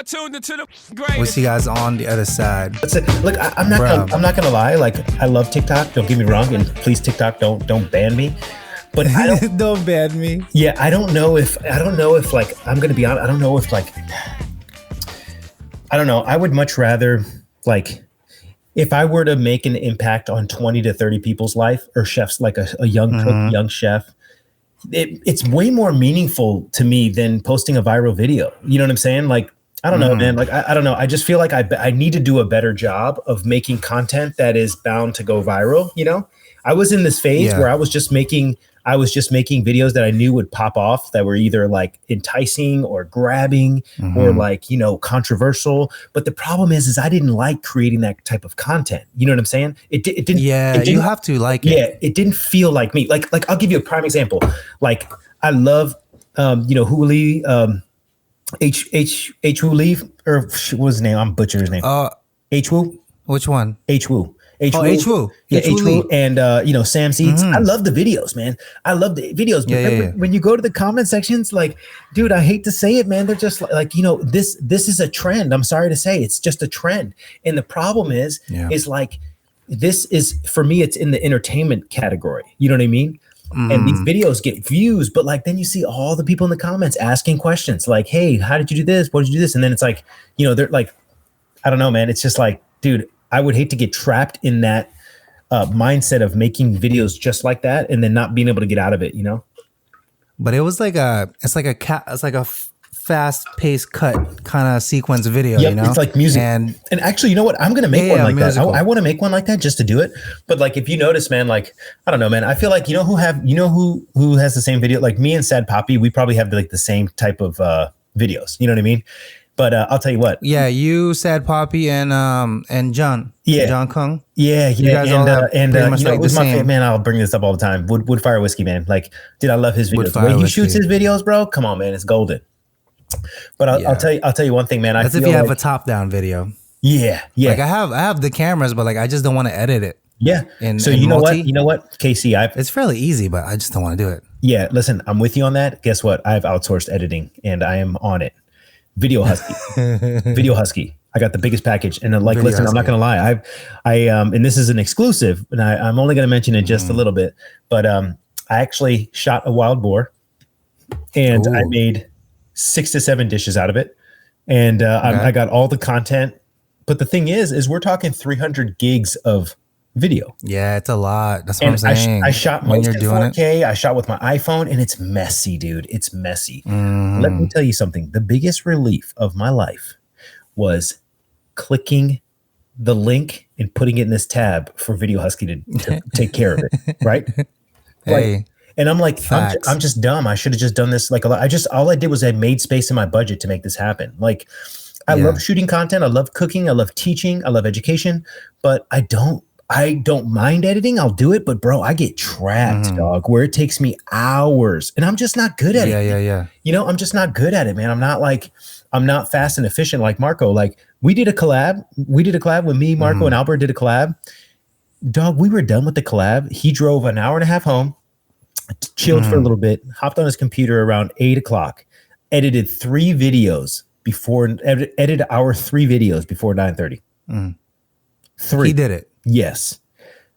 now tuned into the greatest. We'll see you guys on the other side. Look, I'm not gonna lie. Like, I love TikTok. Don't get me wrong, and please, TikTok, don't ban me. But don't ban me. Yeah, I don't know if like, I'm gonna be honest. I don't know if like, I don't know. I would much rather, like, if I were to make an impact on 20 to 30 people's life, or chefs, like a young cook, young chef, it's way more meaningful to me than posting a viral video. You know what I'm saying? Like, I don't know, man. Like, I don't know. I just feel like I need to do a better job of making content that is bound to go viral. You know, I was in this phase where I was just making videos that I knew would pop off, that were either like enticing or grabbing or like, you know, controversial. But the problem is I didn't like creating that type of content. You know what I'm saying? It didn't. Yeah, you have to like it. Yeah, it didn't feel like me. Like I'll give you a prime example. Like, I love, you know, Huli, H Wu Leave, or what was his name? I'm butchering his name. H Wu. Which one? H Wu. H Wu. Yeah, H Wu. And, you know, Sam Seeds. I love the videos, man. I love the videos. But when you go to the comment sections, like, dude, I hate to say it, man. They're just like, you know, this is a trend. I'm sorry to say, it's just a trend. And the problem is like, this is, for me, it's in the entertainment category. You know what I mean? And these videos get views, but like, then you see all the people in the comments asking questions like, hey, how did you do this? What did you do this? And then it's like, you know, they're like, I don't know, man. It's just like, dude, I would hate to get trapped in that mindset of making videos just like that and then not being able to get out of it, you know? But it was like it's like a fast-paced cut kind of sequence video, you know? It's like music. And actually, you know what? I'm going to make one like musical. That. I want to make one like that just to do it. But like, if you notice, man, like, I don't know, man, I feel like, you know who has the same video? Like me and Sad Poppy, we probably have like the same type of videos. You know what I mean? But I'll tell you what. Yeah, you, Sad Poppy, and John. Yeah, John Kung. Yeah. You guys all have pretty much, you know, like, the same. Man, I'll bring this up all the time. Woodfire Whiskey, man. Like, dude, I love his videos. The way he shoots his videos, bro. Come on, man, it's golden. But I'll tell you one thing, man. That's if you have a top-down video. Yeah. Like, I have the cameras, but like, I just don't want to edit it. Yeah. So you know what, KC, it's fairly easy, but I just don't want to do it. Yeah. Listen, I'm with you on that. Guess what? I've outsourced editing, and I am on it. Video Husky. I got the biggest package, and like, Video listen, Husky. I'm not gonna lie. And this is an exclusive, and I'm only gonna mention it just a little bit. But I actually shot a wild boar, and I made 6 to 7 dishes out of it, and I got all the content. But the thing is we're talking 300 gigs of video. Yeah, it's a lot. That's what I'm saying. I shot most in 4K. I shot with my iPhone, and it's messy, dude. It's messy. Let me tell you something. The biggest relief of my life was clicking the link and putting it in this tab for Video Husky to take care of it. Right? Hey. And I'm like, I'm just dumb. I should have just done this. Like, all I did was I made space in my budget to make this happen. Like, I love shooting content. I love cooking. I love teaching. I love education, but I don't mind editing. I'll do it, but bro, I get trapped, dog, where it takes me hours, and I'm just not good at it. Yeah. You know, I'm just not good at it, man. I'm not fast and efficient like Marco. Like, we did a collab when me, Marco, and Albert did a collab. Dog, we were done with the collab. He drove an hour and a half home, chilled for a little bit, hopped on his computer around 8:00, edited 3 videos edited our 3 videos before 9:30. 3. He did it. Yes.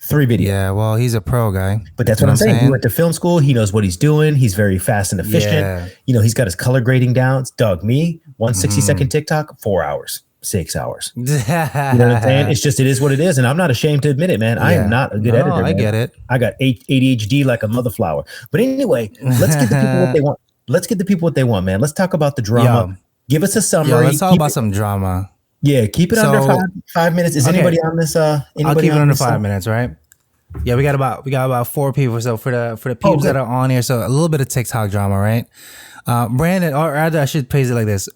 3 videos. Yeah, well, he's a pro guy. But that's what I'm saying. He went to film school. He knows what he's doing. He's very fast and efficient. Yeah. You know, he's got his color grading down. Dog, me, 1 60-second TikTok, 4 hours, 6 hours. You know what I'm saying? It's just, it is what it is. And I'm not ashamed to admit it, man. I am not a good editor. I get it. I got ADHD like a mother flower. But anyway, let's get the people what they want. Let's get the people what they want, man. Let's talk about the drama. Give us a summary. Let's talk about some drama. Yeah, keep it under 5 minutes. Is anybody on this? I'll keep it under 5 minutes, right? Yeah, we got about 4 people. So for the peeps that are on here, so a little bit of TikTok drama, right? Brandon, or rather, I should phrase it like this: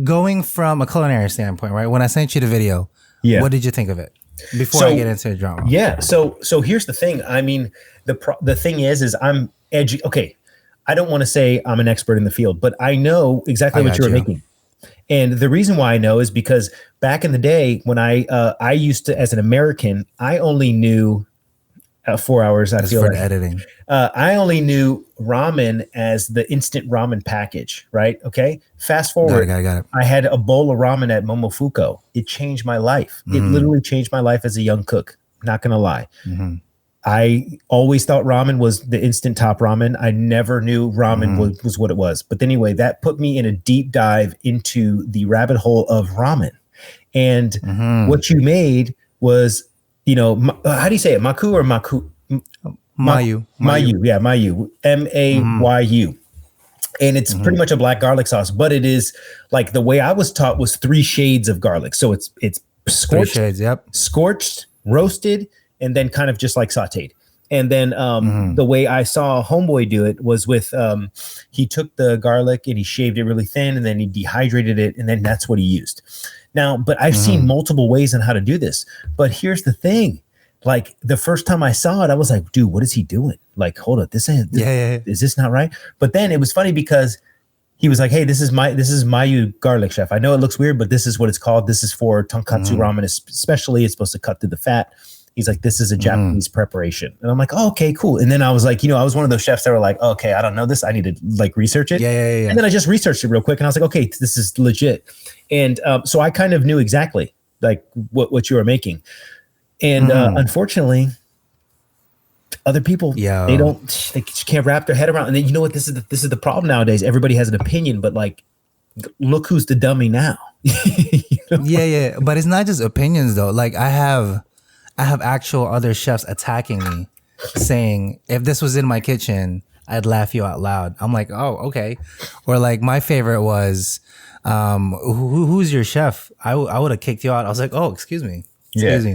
going from a culinary standpoint, right? When I sent you the video, what did you think of it? Before I get into the drama, So here's the thing. I mean, the thing is I'm edgy. Okay, I don't want to say I'm an expert in the field, but I know exactly what you were making. And the reason why I know is because back in the day when I used to, as an American, I only knew 4 hours. I Just feel for like the editing. I only knew ramen as the instant ramen package, right? Okay. Fast forward, Got it. I had a bowl of ramen at Momofuku. It changed my life. It literally changed my life as a young cook. Not gonna lie. I always thought ramen was the instant top ramen. I never knew ramen was what it was. But anyway, that put me in a deep dive into the rabbit hole of ramen. And what you made was, how do you say it? Maku or Maku? Mayu. Yeah, Mayu. Mayu. And it's pretty much a black garlic sauce, but it is like the way I was taught was 3 shades of garlic. So it's scorched, 3 shades, yep. scorched, roasted, and then kind of just like sauteed. And then the way I saw Homeboy do it was with he took the garlic and he shaved it really thin and then he dehydrated it and then that's what he used. Now, but I've seen multiple ways on how to do this. But here's the thing. Like the first time I saw it, I was like, dude, what is he doing? Like, hold up, is this not right? But then it was funny because he was like, hey, this is Mayu garlic, chef. I know it looks weird, but this is what it's called. This is for tonkatsu ramen, especially. It's supposed to cut through the fat. He's like, this is a Japanese preparation. And I'm like, oh, okay, cool. And then I was like, I was one of those chefs that were like, okay, I don't know this. I need to like research it. Yeah. And then I just researched it real quick. And I was like, okay, this is legit. And so I kind of knew exactly like what you were making. And unfortunately, other people, they just can't wrap their head around. And then you know what? This is the problem nowadays. Everybody has an opinion, but like, look who's the dummy now. Yeah. But it's not just opinions though. Like I have actual other chefs attacking me saying, if this was in my kitchen, I'd laugh you out loud. I'm like, oh, okay. Or like my favorite was, who's your chef? I would have kicked you out. I was like, oh, excuse me.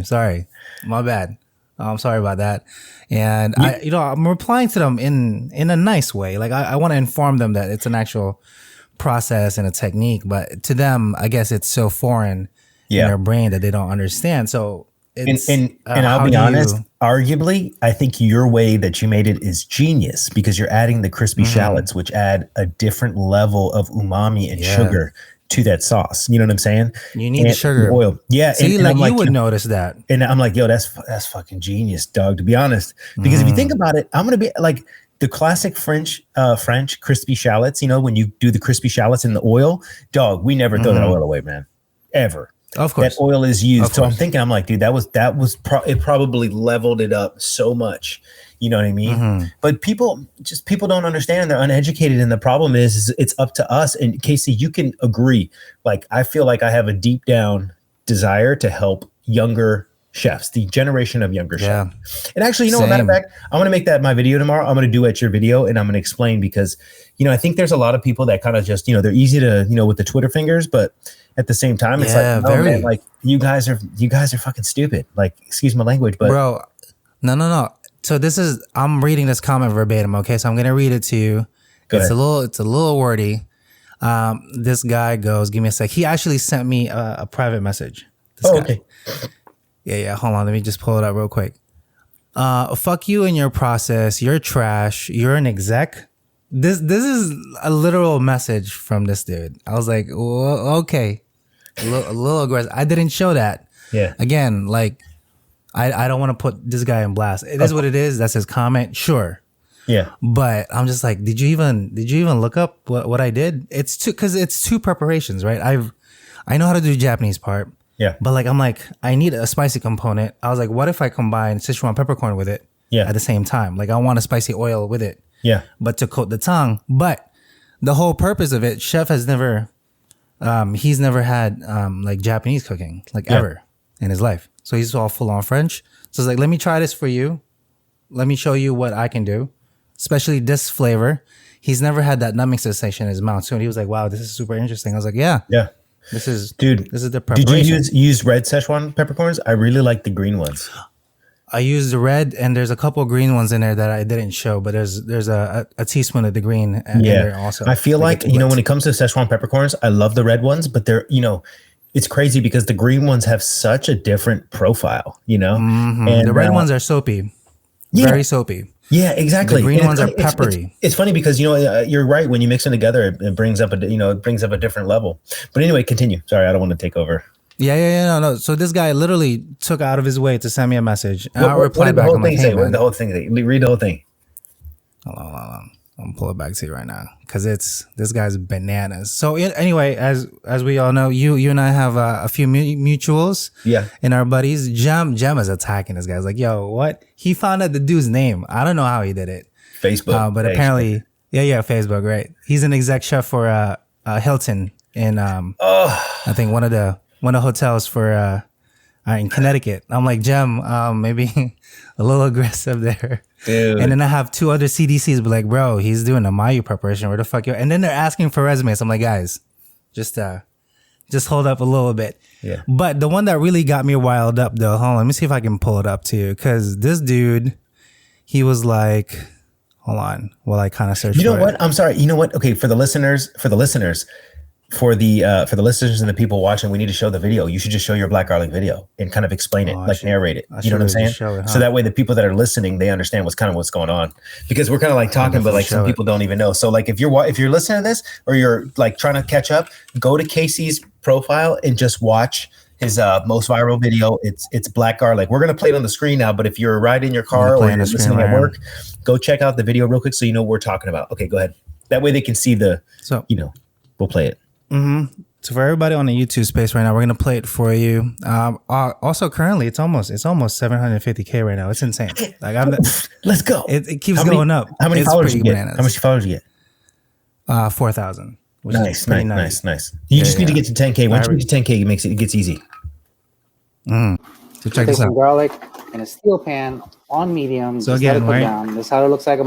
Sorry. My bad. I'm sorry about that. And I'm replying to them in a nice way. Like I want to inform them that it's an actual process and a technique, but to them, I guess it's so foreign in their brain that they don't understand. So it's, and I'll be honest, arguably, I think your way that you made it is genius because you're adding the crispy shallots, which add a different level of umami and sugar to that sauce. You know what I'm saying? You need the sugar. Oil. Yeah. See, and like you would notice that. And I'm like, yo, that's fucking genius, dog, to be honest. Because if you think about it, I'm going to be like the classic French crispy shallots, when you do the crispy shallots in the oil, dog, we never throw that oil away, man. Ever. Of course. That oil is used. So I'm thinking, I'm like, dude, it probably leveled it up so much. You know what I mean? But people don't understand. They're uneducated. And the problem is it's up to us. And Casey, you can agree. Like, I feel like I have a deep down desire to help younger chefs, the generation of younger chefs. And actually, matter of fact, I'm going to make that my video tomorrow. I'm going to duet your video and I'm going to explain because, I think there's a lot of people that kind of just, they're easy to, with the Twitter fingers, but at the same time, it's like, oh, man, like you guys are fucking stupid. Like, excuse my language, but bro, no. So I'm reading this comment verbatim. Okay. So I'm going to read it to you. It's a little wordy. This guy goes, give me a sec. He actually sent me a private message. Okay. Yeah. Hold on. Let me just pull it up real quick. Fuck you and your process. You're trash. You're an exec. This is a literal message from this dude. I was like, well, okay. A little aggressive. I didn't show that. Yeah. Again, like, I don't want to put this guy in blast. It is what it is. That's his comment. Sure. Yeah. But I'm just like, did you even look up what I did? It's two preparations, right? I know how to do the Japanese part. Yeah. But like, I'm like, I need a spicy component. I was like, what if I combine Sichuan peppercorn with it? Yeah. At the same time, like I want a spicy oil with it. Yeah. But to coat the tongue. But the whole purpose of it, chef has never, he's never had like Japanese cooking, like ever in his life. So he's all full on French. So it's like, let me try this for you. Let me show you what I can do, especially this flavor. He's never had that numbing sensation in his mouth. So he was like, wow, this is super interesting. I was like, yeah. This is the preparation. Did you use red Szechuan peppercorns? I really like the green ones. I used the red, and there's a couple of green ones in there that I didn't show, but there's a teaspoon of the green in there also. I feel like, when it comes to Szechuan peppercorns, I love the red ones, but they're, it's crazy because the green ones have such a different profile, And the red ones are soapy. Very soapy. Yeah, exactly. The green ones are peppery. It's funny because, you're right. When you mix them together, it brings up a different level. But anyway, continue. Sorry, I don't want to take over. No. So this guy literally took out of his way to send me a message. And I What replied did the back. whole I'm thing like, say? hey, What did man. the whole thing say? Read the whole thing. Hold on. I'm gonna pull it back to you right now because this guy's bananas. So anyway, as we all know, you and I have a few mutuals. Yeah. In our buddies, Jem is attacking this guy. He's like, yo, what? He found out the dude's name. I don't know how he did it. Facebook. But apparently, Facebook, right? He's an exec chef for Hilton in I think one of the hotels for in Connecticut. I'm like, Jem, maybe a little aggressive there. Dude. And then I have two other CDCs, but like, bro, he's doing a Mayu preparation. Where the fuck you? And then they're asking for resumes. I'm like, guys, just hold up a little bit. Yeah. But the one that really got me riled up, though, hold on, let me see if I can pull it up to you, because this dude, he was like, hold on, while I kind of search. You know what? I'm sorry. You know what? Okay, for the listeners, for the listeners and the people watching, we need to show the video. You should just show your black garlic video and kind of explain it, narrate it. You know what I'm saying? So that way the people that are listening, they understand what's going on. Because we're kind of like talking, but like some people don't even know. So like if you're listening to this or you're like trying to catch up, go to Casey's profile and just watch his most viral video. It's black garlic. We're gonna play it on the screen now, but if you're riding in your car or you're listening at work, go check out the video real quick so you know what we're talking about. Okay, go ahead. That way they can see we'll play it. Mm-hmm. So for everybody on the YouTube space right now, we're gonna play it for you. Also, currently, it's almost 750K right now. It's insane. Like let's go. It keeps going up. How many followers you get? Bananas. How much followers you get? 4,000. Nice. You just need to get to 10K. Once you get to 10K, it gets easy. So check this out. Some garlic in a steel pan on medium. So again, right? Down. This is how it looks like.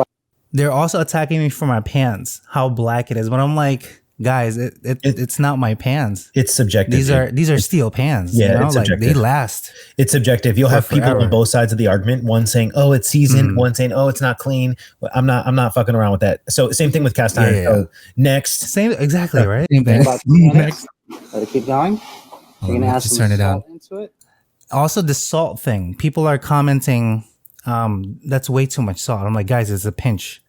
They're also attacking me for my pans, how black it is. But I'm like, guys, it's not my pans. It's subjective. These are steel pans. Yeah, you know? it's subjective. Like, they last. It's subjective. You'll have people on both sides of the argument. One saying, "Oh, it's seasoned." One saying, "Oh, it's not clean." I'm not fucking around with that. So same thing with cast iron. Yeah. So next, same exactly right. Same thing. About 2 minutes. Let it keep going. You're gonna add some turn it down. salt into it. Also, the salt thing. People are commenting, that's way too much salt. I'm like, guys, it's a pinch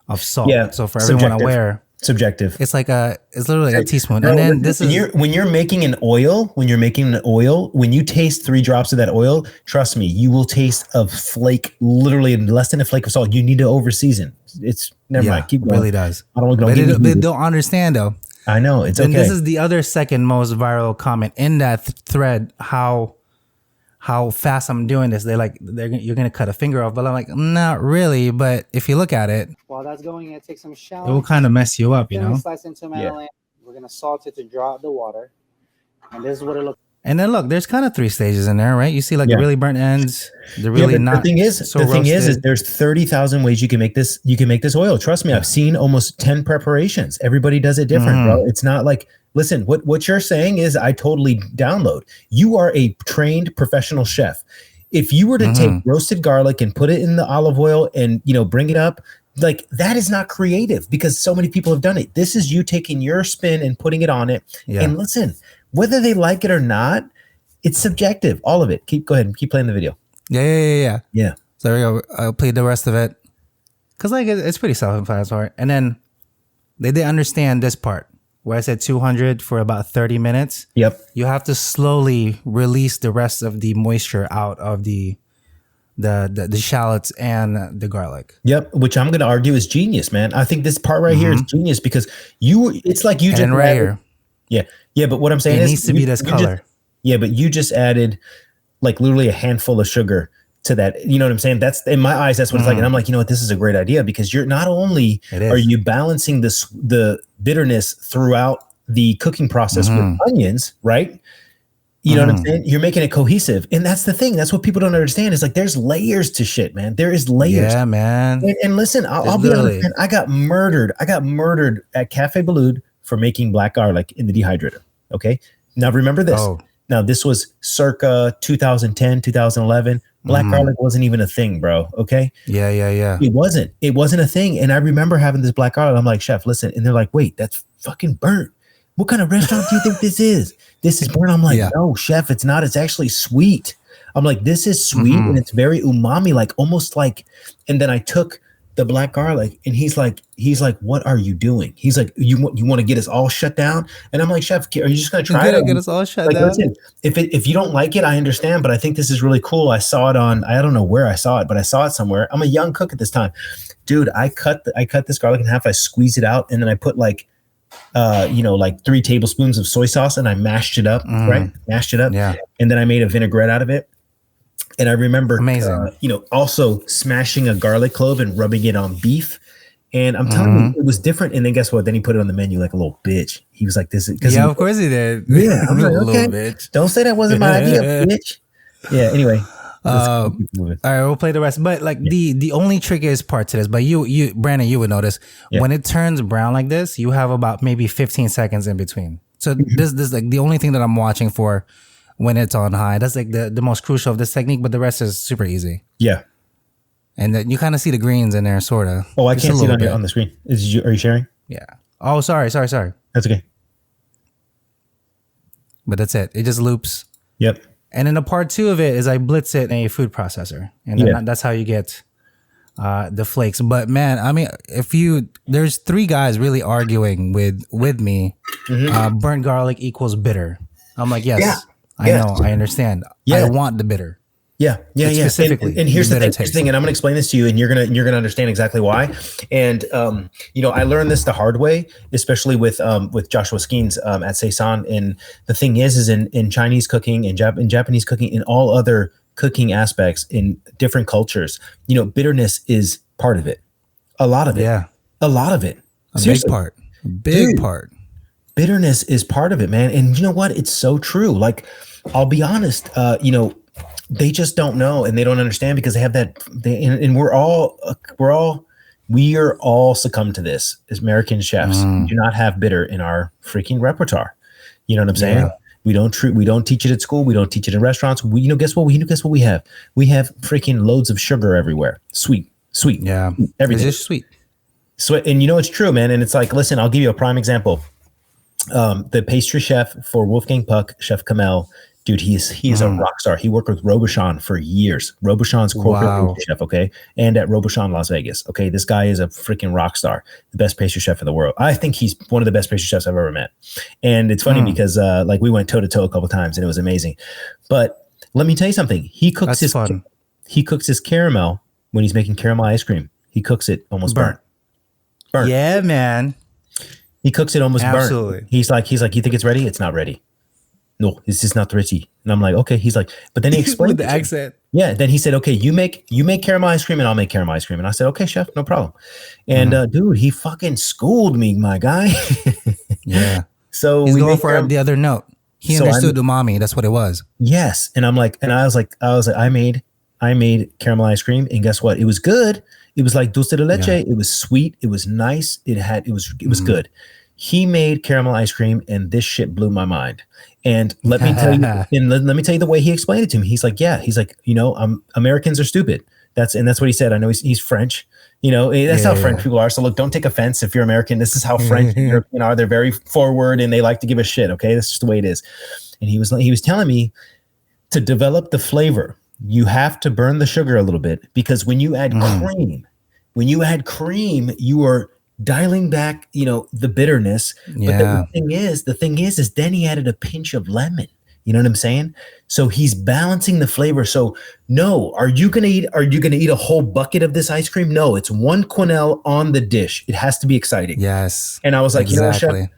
of salt. Yeah, so for everyone aware, subjective. it's literally a teaspoon. And then when you're making an oil, when you taste 3 drops of that oil, trust me, you will taste a flake, literally less than a flake of salt. You need to over season. It's never mind. Keep going. It really does. They don't understand though. I know it's and okay. This is the other second most viral comment in that thread. How fast I'm doing this. You're gonna cut a finger off, but I'm like, not really. But if you look at it, while that's going, you're gonna take some shallot. It will kind of mess you up, you know. Slice into melon. We're gonna salt it to draw out the water, and this is what it looks. And then look, there's kind of 3 stages in there, right? You see, the really burnt ends. They're really not. The thing is, there's 30,000 ways you can make this. You can make this oil. Trust me, I've seen almost 10 preparations. Everybody does it different, bro. It's not like. Listen, what you're saying is I totally download. You are a trained professional chef. If you were to take roasted garlic and put it in the olive oil and bring it up, like that is not creative because so many people have done it. This is you taking your spin and putting it on it. Yeah. And listen, whether they like it or not, it's subjective. All of it. Go ahead and keep playing the video. Yeah. So there we go. I'll play the rest of it because it's pretty self-explanatory. And then they did understand this part. Where I said 200 for about 30 minutes. Yep. You have to slowly release the rest of the moisture out of the shallots and the garlic. Yep. Which I'm going to argue is genius, man. I think this part right here is genius because it's like you just right here. Yeah. Yeah. But what I'm saying it is needs to be this color. But you just added like literally a handful of sugar to that. You know what I'm saying? That's in my eyes, that's what it's like. And I'm like, you know what? This is a great idea because you're not only are you balancing the bitterness throughout the cooking process with onions, right? You know what I'm saying? You're making it cohesive. And that's the thing. That's what people don't understand. Is like, there's layers to shit, man. There is layers. Yeah, man. And listen, I'll be honest, man, I got murdered at Cafe Balud for making black garlic in the dehydrator. Okay. Now remember this. Now this was circa 2010, 2011. Black garlic wasn't even a thing, bro. Okay. Yeah. It wasn't a thing. And I remember having this black garlic. I'm like, chef, listen. And they're like, wait, that's fucking burnt. What kind of restaurant do you think this is? This is burnt. I'm like, no, chef, it's not. It's actually sweet. I'm like, this is sweet and it's very umami, like almost like. And then I took the black garlic, and he's like, what are you doing? He's like, you want to get us all shut down? And I'm like, chef, are you just gonna try it? Get us all shut Like, down. listen, if you don't like it, I understand, but I think this is really cool. I saw it on, I don't know where I saw it, but I saw it somewhere. I'm a young cook at this time, dude. I cut this garlic in half. I squeezed it out, and then I put like 3 tablespoons of soy sauce, and I mashed it up, right? Mashed it up, Yeah. and then I made a vinaigrette out of it. And I remember, Amazing. Also smashing a garlic clove and rubbing it on beef. And I'm telling you, it was different. And then guess what? Then he put it on the menu like a little bitch. He was like, "This is because of course he did. Yeah, I'm like, little okay, bitch. don't say that wasn't my idea, bitch." Yeah. Anyway, All right, we'll play the rest. But like the only trickiest part to this, but you Brandon, you would notice when it turns brown like this, you have about maybe 15 seconds in between. So this like the only thing that I'm watching for when it's on high. That's like the most crucial of this technique, but the rest is super easy. Yeah. And then you kind of see the greens in there, sort of. Oh, I can't see it on the screen. Are you sharing? Yeah. Oh, sorry. That's okay. But that's it. It just loops. Yep. And then the part 2 of it is I blitz it in a food processor. And then that's how you get the flakes. But man, I mean, there's 3 guys really arguing with me. Burnt garlic equals bitter. I'm like, yes. I know, I understand. I want the bitter. Yeah. Specifically, and here's the thing, and I'm gonna explain this to you, and you're gonna understand exactly why. And I learned this the hard way, especially with Joshua Skeens at Seisan. And the thing is in Chinese cooking, in Japanese cooking, in all other cooking aspects, in different cultures, bitterness is part of it. A lot of it. Yeah. A lot of it. Seriously. Big part. Big part. Bitterness is part of it, man. And you know what? It's so true. Like, I'll be honest, they just don't know, and they don't understand because they have that. And we are all succumbed to this as American chefs. We do not have bitter in our freaking repertoire. You know what I'm saying? Yeah. We don't teach it at school. We don't teach it in restaurants. Guess what we have? We have freaking loads of sugar everywhere. Sweet. Yeah. Everything. It's just sweet. And it's true, man. And it's like, listen, I'll give you a prime example. The pastry chef for Wolfgang Puck, Chef Kamel, dude, he is a rock star. He worked with Robuchon for years. Robuchon's corporate pastry chef, okay? And at Robuchon Las Vegas, okay? This guy is a freaking rock star, the best pastry chef in the world. I think he's one of the best pastry chefs I've ever met. And it's funny because we went toe-to-toe a couple times, and it was amazing. But let me tell you something. He cooks his caramel when he's making caramel ice cream. He cooks it almost burnt. Yeah, man. He cooks it almost Absolutely. burnt. He's like, you think it's ready? It's not ready. No, it's just not ready. And I'm like, okay. He's like, but then he explained with the accent. Yeah. Then he said, okay, you make caramel ice cream and I'll make caramel ice cream. And I said, okay, chef, no problem. And dude, he fucking schooled me, my guy. Yeah. So he's going for the other note. He understood umami. That's what it was. Yes. And I'm like, I was like, I made caramel ice cream, and guess what? It was good. It was like dulce de leche. Yeah. It was sweet. It was nice. It was good. He made caramel ice cream, and this shit blew my mind. And let me tell you, the way he explained it to me. He's like, Americans are stupid. That's what he said. I know he's French. That's how French people are. So look, don't take offense if you're American. This is how French and European are. They're very forward and they like to give a shit. Okay, that's just the way it is. And he was telling me to develop the flavor, you have to burn the sugar a little bit, because when you add cream, you are dialing back, the bitterness. Yeah. But the thing is then he added a pinch of lemon. You know what I'm saying? So he's balancing the flavor. So no, are you gonna eat a whole bucket of this ice cream? No, it's one quenelle on the dish. It has to be exciting. Yes. And I was like, chef,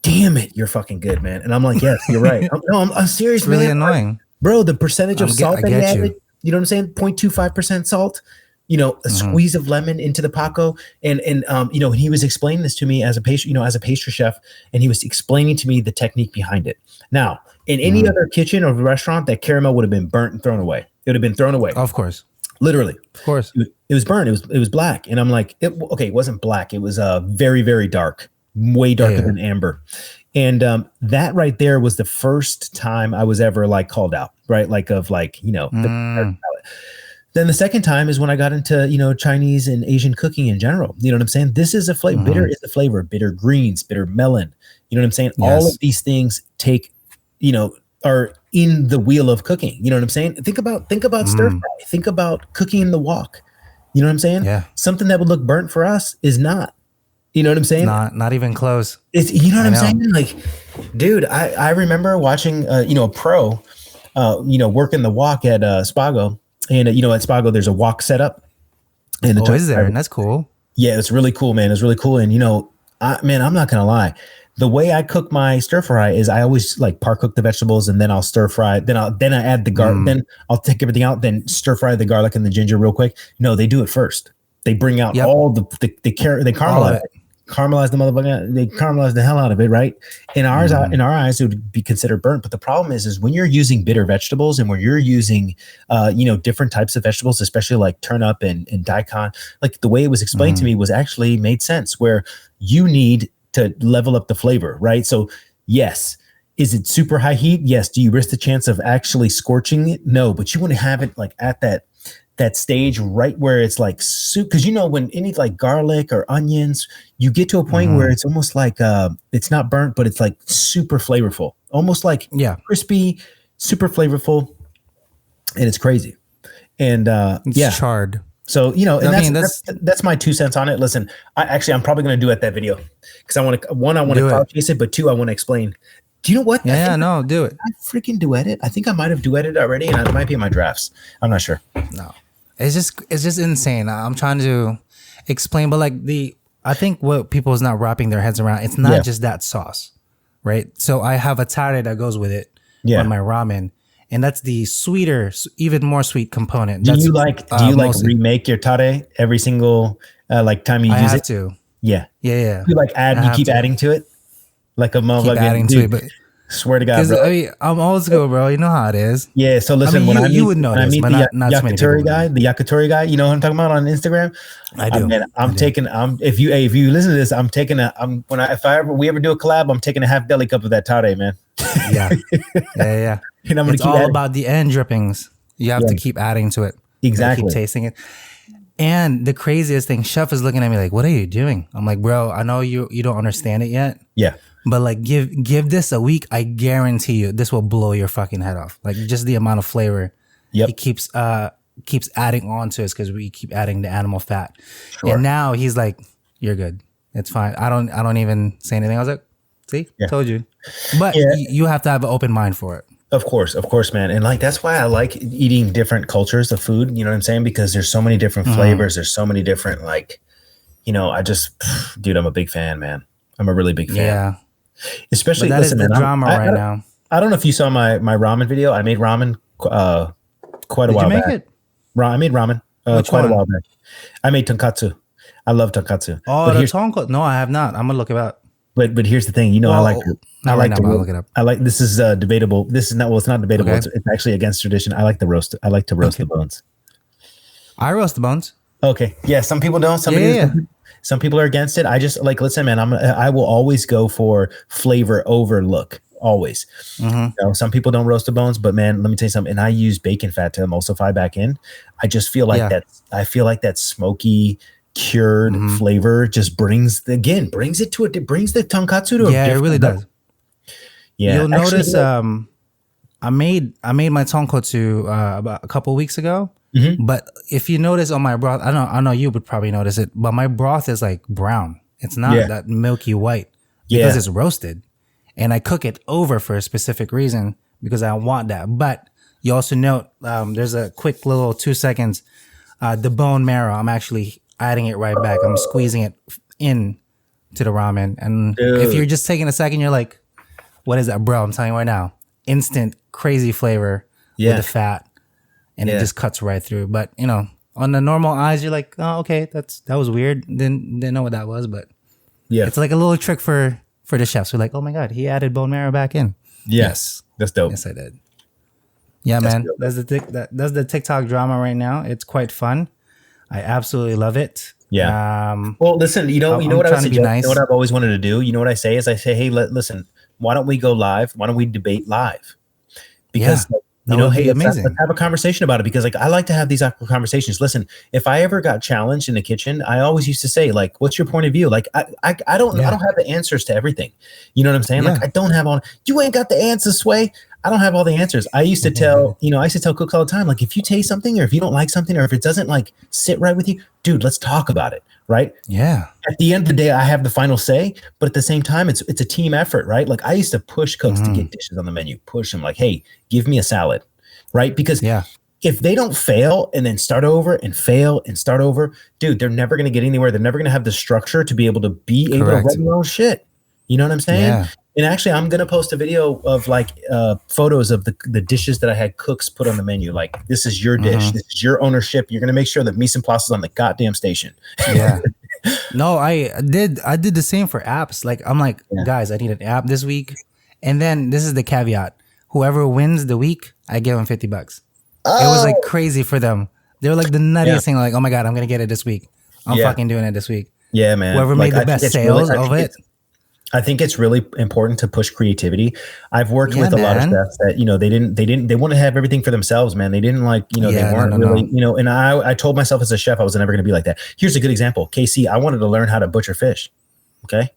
damn it, you're fucking good, man. And I'm like, yes, you're right. I'm serious, it's really man. Annoying. Bro, the percentage of salt that he added, you know what I'm saying? 0.25% salt. A squeeze of lemon into the Paco. And he was explaining this to me as a pastry chef, and he was explaining to me the technique behind it. Now, in any other kitchen or restaurant, that caramel would have been burnt and thrown away. It would have been thrown away. Of course. Literally. Of course. It was burnt. It was black. And I'm like, it wasn't black. It was very, very dark, way darker than amber. And that right there was the first time I was ever called out, right? Then the second time is when I got into, Chinese and Asian cooking in general. You know what I'm saying? This is a flavor. Bitter is the flavor. Bitter greens, bitter melon. You know what I'm saying? Yes. All of these things are in the wheel of cooking. You know what I'm saying? Think about stir fry. Think about cooking in the wok. You know what I'm saying? Yeah. Something that would look burnt for us is not. You know what I'm saying? Not even close. It's, you know what I I'm know. saying? Like, dude, I remember watching, a pro, working the walk at Spago. And, at Spago, there's a walk setup. And Oh, is there? And that's cool. yeah, it's really cool, man. It's really cool. And, I'm not going to lie. The way I cook my stir fry is I always like par cook the vegetables and then I'll stir fry. Then I add the garlic. Then I'll take everything out. Then stir fry the garlic and the ginger real quick. No, they do it first. They bring out all they caramelize it. Caramelize the motherfucker. They caramelize the hell out of it, right? In our eyes, it would be considered burnt. But the problem is when you're using bitter vegetables and when you're using, different types of vegetables, especially like turnip and daikon, like the way it was explained to me was actually made sense. Where you need to level up the flavor, right? So yes, is it super high heat? Yes. Do you risk the chance of actually scorching it? No, but you want to have it like at that stage right where it's like soup, because when any like garlic or onions, you get to a point where it's almost like it's not burnt, but it's like super flavorful, almost like crispy, super flavorful, and it's crazy. And It's charred. So, and that's my 2 cents on it. Listen, I'm probably going to do that video because I want to cloud chase it, but 2, I want to explain. Do you know what? Yeah, no, do it. I freaking duetted. I think I might have duetted already, and it might be in my drafts. I'm not sure. No, it's just insane. I'm trying to explain, but like I think what people is not wrapping their heads around, it's not just that sauce, right? So I have a tare that goes with it on my ramen. And that's the sweeter, even more sweet component. Do you like remake your tare every single time you use it? I have to. Yeah. Yeah. You keep adding to it? Like a motherfucker. Keep adding to it, but swear to God, bro. I mean, I'm old school, bro. You know how it is. Yeah. So listen, you would know this, but not too many people. The yakitori guy, you know what I'm talking about on Instagram? I do. If you listen to this, if we ever do a collab, I'm taking a half deli cup of that tare, man. Yeah. And I'm it's all about the end drippings. You have to keep adding to it. Exactly. Keep tasting it. And the craziest thing, Chef is looking at me like, "What are you doing?" I'm like, "Bro, I know you don't understand it yet. Yeah. But like, give this a week. I guarantee you, this will blow your fucking head off. Like, just the amount of flavor it keeps adding on to us because we keep adding the animal fat. Sure. And now he's like, "You're good. It's fine. I don't even say anything." I was like, "See, told you." But you have to have an open mind for it. Of course, man. And like, that's why I like eating different cultures of food. You know what I'm saying? Because there's so many different flavors. There's so many different, dude, I'm a big fan, man. I'm a really big fan. Yeah. Especially, but that is the drama right now. I don't know if you saw my ramen video. I made ramen quite a while back. Did you make it? I made ramen quite a while back. I made tonkatsu. I love tonkatsu. Oh, the tonkatsu. No, I have not. I'm going to look it up. But here's the thing, I like to look it up. This is debatable. This is not, well, it's not debatable. Okay. It's actually against tradition. I like to roast the bones. I roast the bones. Okay. Yeah. Some people don't. Some people are against it. I just listen, man, I will always go for flavor over look. Always. Some people don't roast the bones, but man, let me tell you something. And I use bacon fat to emulsify back in. I just feel like that smoky, cured flavor just brings it to it. It brings the tonkatsu to it really does. Yeah, you'll notice. I made my tonkatsu about a couple of weeks ago. But if you notice on my broth, I know you would probably notice it, but my broth is like brown. It's not that milky white because it's roasted, and I cook it over for a specific reason because I want that. But you also note there's a quick little 2 seconds. The bone marrow, I'm actually adding it right back. I'm squeezing it in to the ramen. And if you're just taking a second, you're like, what is that, bro? I'm telling you right now, instant crazy flavor with the fat, and it just cuts right through. But on the normal eyes, you're like, oh, okay, that was weird. Didn't know what that was, but it's like a little trick for the chefs. We're like, oh my God, he added bone marrow back in. Yes, that's dope. Yes, I did. Yeah, man, that's the TikTok drama right now. It's quite fun. I absolutely love it. Yeah. Well, listen, you know what I was nice. You know what I've always wanted to do? You know what I say is hey, listen, why don't we go live? Why don't we debate live? Because hey, let's have a conversation about it, because I like to have these conversations. Listen, if I ever got challenged in the kitchen, I always used to say, what's your point of view? I don't have the answers to everything. You know what I'm saying? I don't have you ain't got the answers, Sway. I don't have all the answers. I used to tell, I used to tell cooks all the time, like, if you taste something or if you don't like something or if it doesn't like sit right with you, dude, let's talk about it. Right. Yeah. At the end of the day, I have the final say, but at the same time, it's a team effort, right? Like I used to push cooks to get dishes on the menu, push them like, hey, give me a salad. Right. Because if they don't fail and then start over and fail and start over, dude, they're never going to get anywhere. They're never going to have the structure to be able to able to run their own shit. You know what I'm saying? Yeah. And actually, I'm going to post a video of like photos of the dishes that I had cooks put on the menu. Like, this is your dish. This is your ownership. You're going to make sure that mise en place is on the goddamn station. Yeah. No, I did the same for apps. Like, I'm like, guys, I need an app this week. And then this is the caveat. Whoever wins the week, I give them $50. It was like crazy for them. They were like the nuttiest thing. Like, oh my God, I'm going to get it this week. I'm fucking doing it this week. Yeah, man. Whoever made the best sales of it. I think it's really important to push creativity. I've worked with a lot of chefs that, they want to have everything for themselves, man. They didn't like, they weren't really, and I told myself as a chef, I was never going to be like that. Here's a good example. KC, I wanted to learn how to butcher fish. Okay.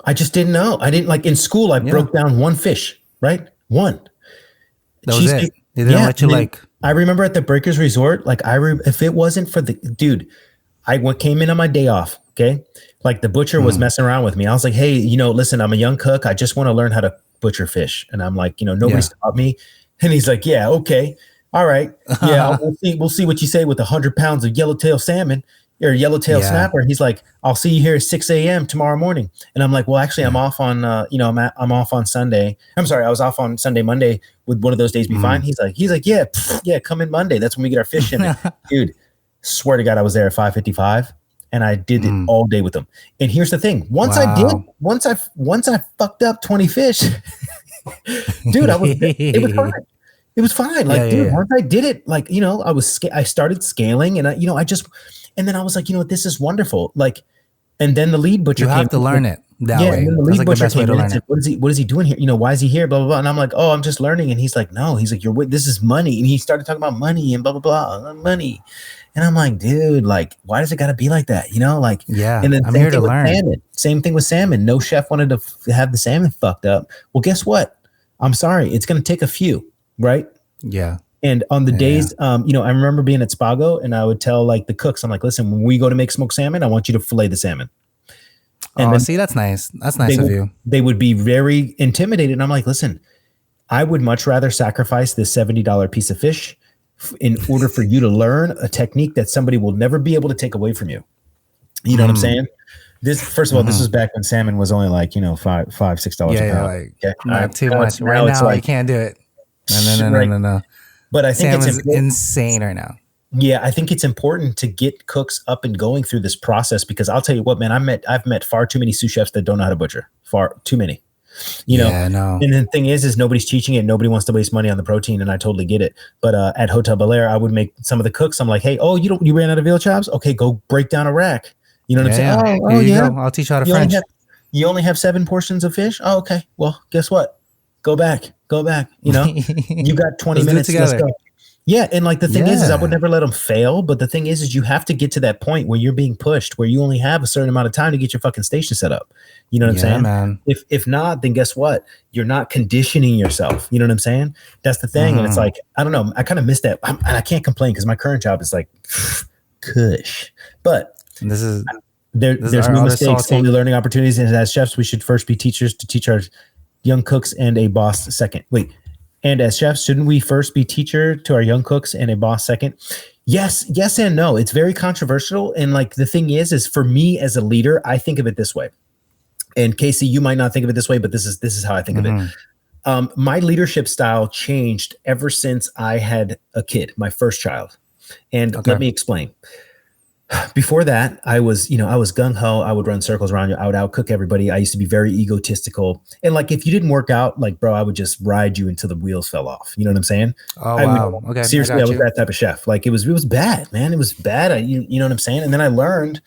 I just didn't know. I didn't like in school. I broke down one fish, right? One. That was it. They didn't let you like. I remember at the Breakers Resort, like if it wasn't for the dude, came in on my day off. Okay. Like the butcher was messing around with me. I was like, hey, listen, I'm a young cook. I just want to learn how to butcher fish. And I'm like, nobody's taught me. And he's like, yeah, okay. All right. Yeah. We'll see what you say with 100 pounds of yellowtail salmon or yellowtail snapper. He's like, I'll see you here at 6 a.m. tomorrow morning. And I'm like, well, actually I'm off on, I'm off on Sunday. I'm sorry. I was off on Sunday, Monday. Would one of those days be fine? He's like, yeah, come in Monday. That's when we get our fish in. Dude, swear to God, I was there at 5:55. And I did it all day with them. And here's the thing: once I fucked up 20 fish, dude, it was fine. It was fine. Like, once I did it, like, I started scaling, and and then I was like, this is wonderful. Like, and then the lead butcher came. You have to learn it that way. And then the lead butcher came in and said, what is he doing here? Why is he here? Blah blah blah. And I'm like, oh, I'm just learning. And he's like, no, he's like, this is money. And he started talking about money and blah blah blah, money. And I'm like, dude, like, why does it got to be like that? And then I'm here to learn. Salmon. Same thing with salmon. No chef wanted to have the salmon fucked up. Well, guess what? I'm sorry. It's going to take a few, right? Yeah. And on the days, I remember being at Spago and I would tell like the cooks, I'm like, listen, when we go to make smoked salmon, I want you to fillet the salmon. And see, that's nice. That's nice of you. They would be very intimidated. And I'm like, listen, I would much rather sacrifice this $70 piece of fish in order for you to learn a technique that somebody will never be able to take away from you. You know what I'm saying? This, first of all, this was back when salmon was only like, $5, $6 a pound. Not too much. Right now, you can't do it. No. But I think salmon's insane right now. Yeah, I think it's important to get cooks up and going through this process because I'll tell you what, man, I've met far too many sous chefs that don't know how to butcher. Far too many. And the thing is nobody's teaching it. Nobody wants to waste money on the protein. And I totally get it. But at Hotel Bel Air, I would make some of the cooks. I'm like, hey, you ran out of veal chops? Okay, go break down a rack. You know what I'm saying? Oh, yeah. I'll teach you how to French. You only have 7 portions of fish? Oh, okay. Well, guess what? Go back. You got 20 minutes. Let's go. Yeah. And like the thing is I would never let them fail. But the thing is you have to get to that point where you're being pushed, where you only have a certain amount of time to get your fucking station set up. You know what I'm saying? Man. If not, then guess what? You're not conditioning yourself. You know what I'm saying? That's the thing. And it's like, I don't know. I kind of miss that. And I can't complain because my current job is like cush. But there's new mistakes, only learning opportunities. And as chefs, we should first be teachers to teach our young cooks and a boss second. Wait. And as chefs, shouldn't we first be teacher to our young cooks and a boss second? Yes and no. It's very controversial. And like the thing is for me as a leader, I think of it this way. And Casey, you might not think of it this way, but this is how I think of it. My leadership style changed ever since I had a kid, my first child. And let me explain. Before that, I was gung ho. I would run circles around you. I would outcook everybody. I used to be very egotistical. And like, if you didn't work out, like, bro, I would just ride you until the wheels fell off. You know what I'm saying? Oh, wow. Okay. Seriously, I was that type of chef. Like it was bad, man. It was bad. You know what I'm saying? And then I learned,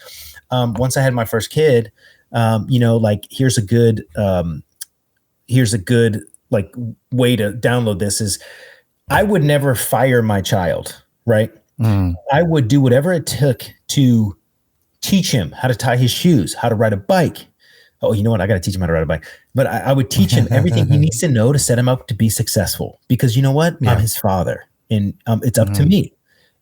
once I had my first kid, like here's a good like way to download this is I would never fire my child. Right. I would do whatever it took to teach him how to tie his shoes, how to ride a bike, Oh, you know what? I got to teach him how to ride a bike. But I would teach him everything he needs to know to set him up to be successful. Because you know what? Yeah. I'm his father, and it's up to me.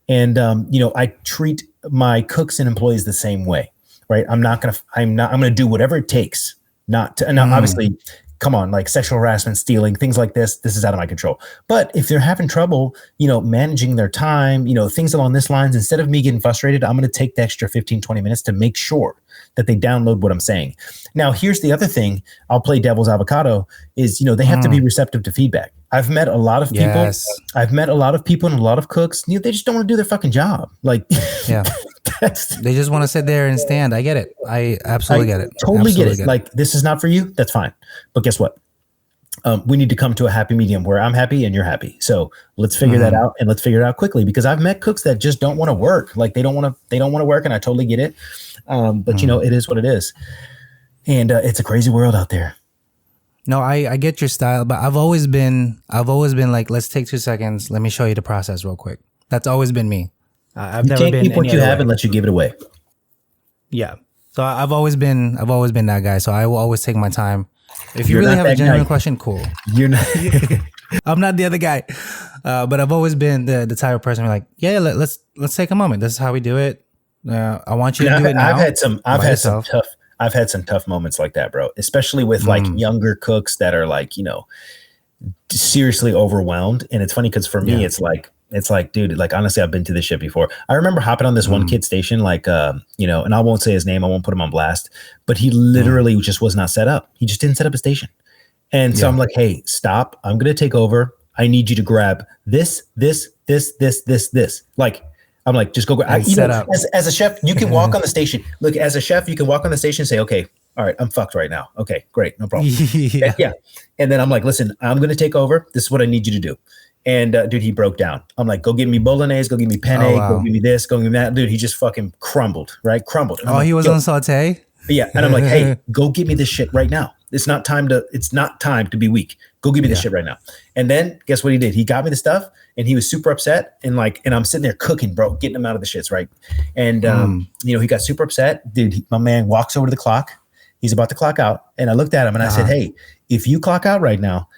And you know, I treat my cooks and employees the same way, right? I'm gonna do whatever it takes not to. And now, obviously, come on, like sexual harassment, stealing, things like this is out of my control. But if they're having trouble, you know, managing their time, you know, things along this lines, instead of me getting frustrated, I'm going to take the extra 15, 20 minutes to make sure that they download what I'm saying. Now, here's the other thing. I'll play devil's avocado is, you know, they have to be receptive to feedback. I've met a lot of people. Yes. I've met a lot of people and a lot of cooks. You know, they just don't want to do their fucking job. Like, Yeah. They just want to sit there and stand. I get it. I absolutely get it. Totally Absolutely get it. Like, this is not for you. That's fine. But guess what? We need to come to a happy medium where I'm happy and you're happy. So let's figure that out, and let's figure it out quickly, because I've met cooks that just don't want to work. Like they don't want to work. And I totally get it. But you know, it is what it is. And it's a crazy world out there. No, I get your style, but I've always been like, let's take 2 seconds. Let me show you the process real quick. That's always been me. I've You never can't been keep what any you other have way. and let you give it away. Yeah. So I've always been that guy. So I will always take my time. If you You're really not have a that genuine guy. question, cool. You're not. I'm not the other guy. But I've always been the type of person who's like, yeah, let's take a moment. This is how we do it. I want you to do it now. I've had some tough moments like that, bro. Especially with like younger cooks that are like, you know, seriously overwhelmed. And it's funny because for me, it's like, dude, like honestly, I've been through this shit before. I remember hopping on this one kid station, like, you know, and I won't say his name, I won't put him on blast, but he literally just was not set up. He just didn't set up a station. And so I'm like, hey, stop. I'm going to take over. I need you to grab this. Like, I'm like, just go grab. As a chef, you can walk on the station. Look, as a chef, you can walk on the station and say, okay, all right, I'm fucked right now. Okay, great. No problem. Yeah. And then I'm like, listen, I'm going to take over. This is what I need you to do. And dude, he broke down. I'm like, go give me bolognese, go give me penne, go give me this, go give me that. Dude, he just fucking crumbled, right? Crumbled. Oh, like, he was on saute? Yeah. And I'm like, hey, go give me this shit right now. It's not time to be weak. Go give me this shit right now. And then guess what he did? He got me the stuff and he was super upset. And I'm sitting there cooking, bro, getting him out of the shits, right? And, you know, he got super upset. Dude, my man walks over to the clock. He's about to clock out. And I looked at him and I said, hey, if you clock out right now,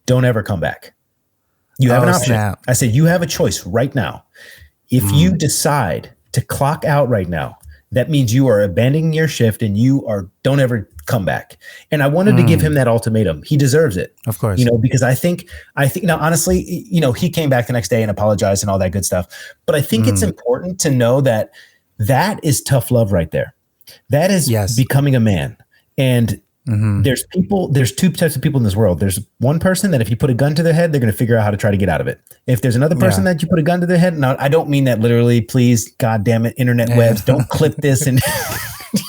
don't ever come back. You have an option. Snap. I said, you have a choice right now. If you decide to clock out right now, that means you are abandoning your shift and don't ever come back. And I wanted to give him that ultimatum. He deserves it. Of course. You know, because I think now, honestly, you know, he came back the next day and apologized and all that good stuff. But I think it's important to know that is tough love right there. That is becoming a man. And there's two types of people in this world. There's one person that if you put a gun to their head, they're going to figure out how to try to get out of it. If there's another person that you put a gun to their head, now I don't mean that literally, please, God damn it, internet webs, don't clip this and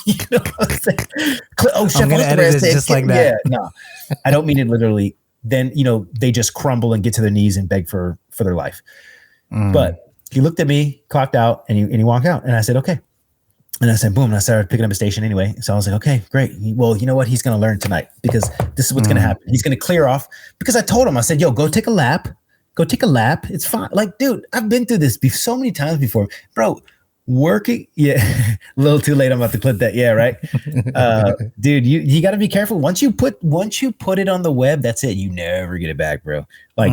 you know what I'm saying? Chef, I'm gonna edit it just like that. Yeah, no, I don't mean it literally. Then, you know, they just crumble and get to their knees and beg for their life. But he looked at me, clocked out, and he walked out. And I said, okay. And I said, boom. And I started picking up a station anyway. So I was like, okay, great. Well, you know what? He's going to learn tonight because this is what's going to happen. He's going to clear off because I told him, I said, yo, go take a lap. Go take a lap. It's fine. Like, dude, I've been through this so many times before, bro. Working. Yeah. A little too late. I'm about to clip that. Yeah. Right. Dude, you got to be careful. Once you put it on the web, that's it. You never get it back, bro. Like,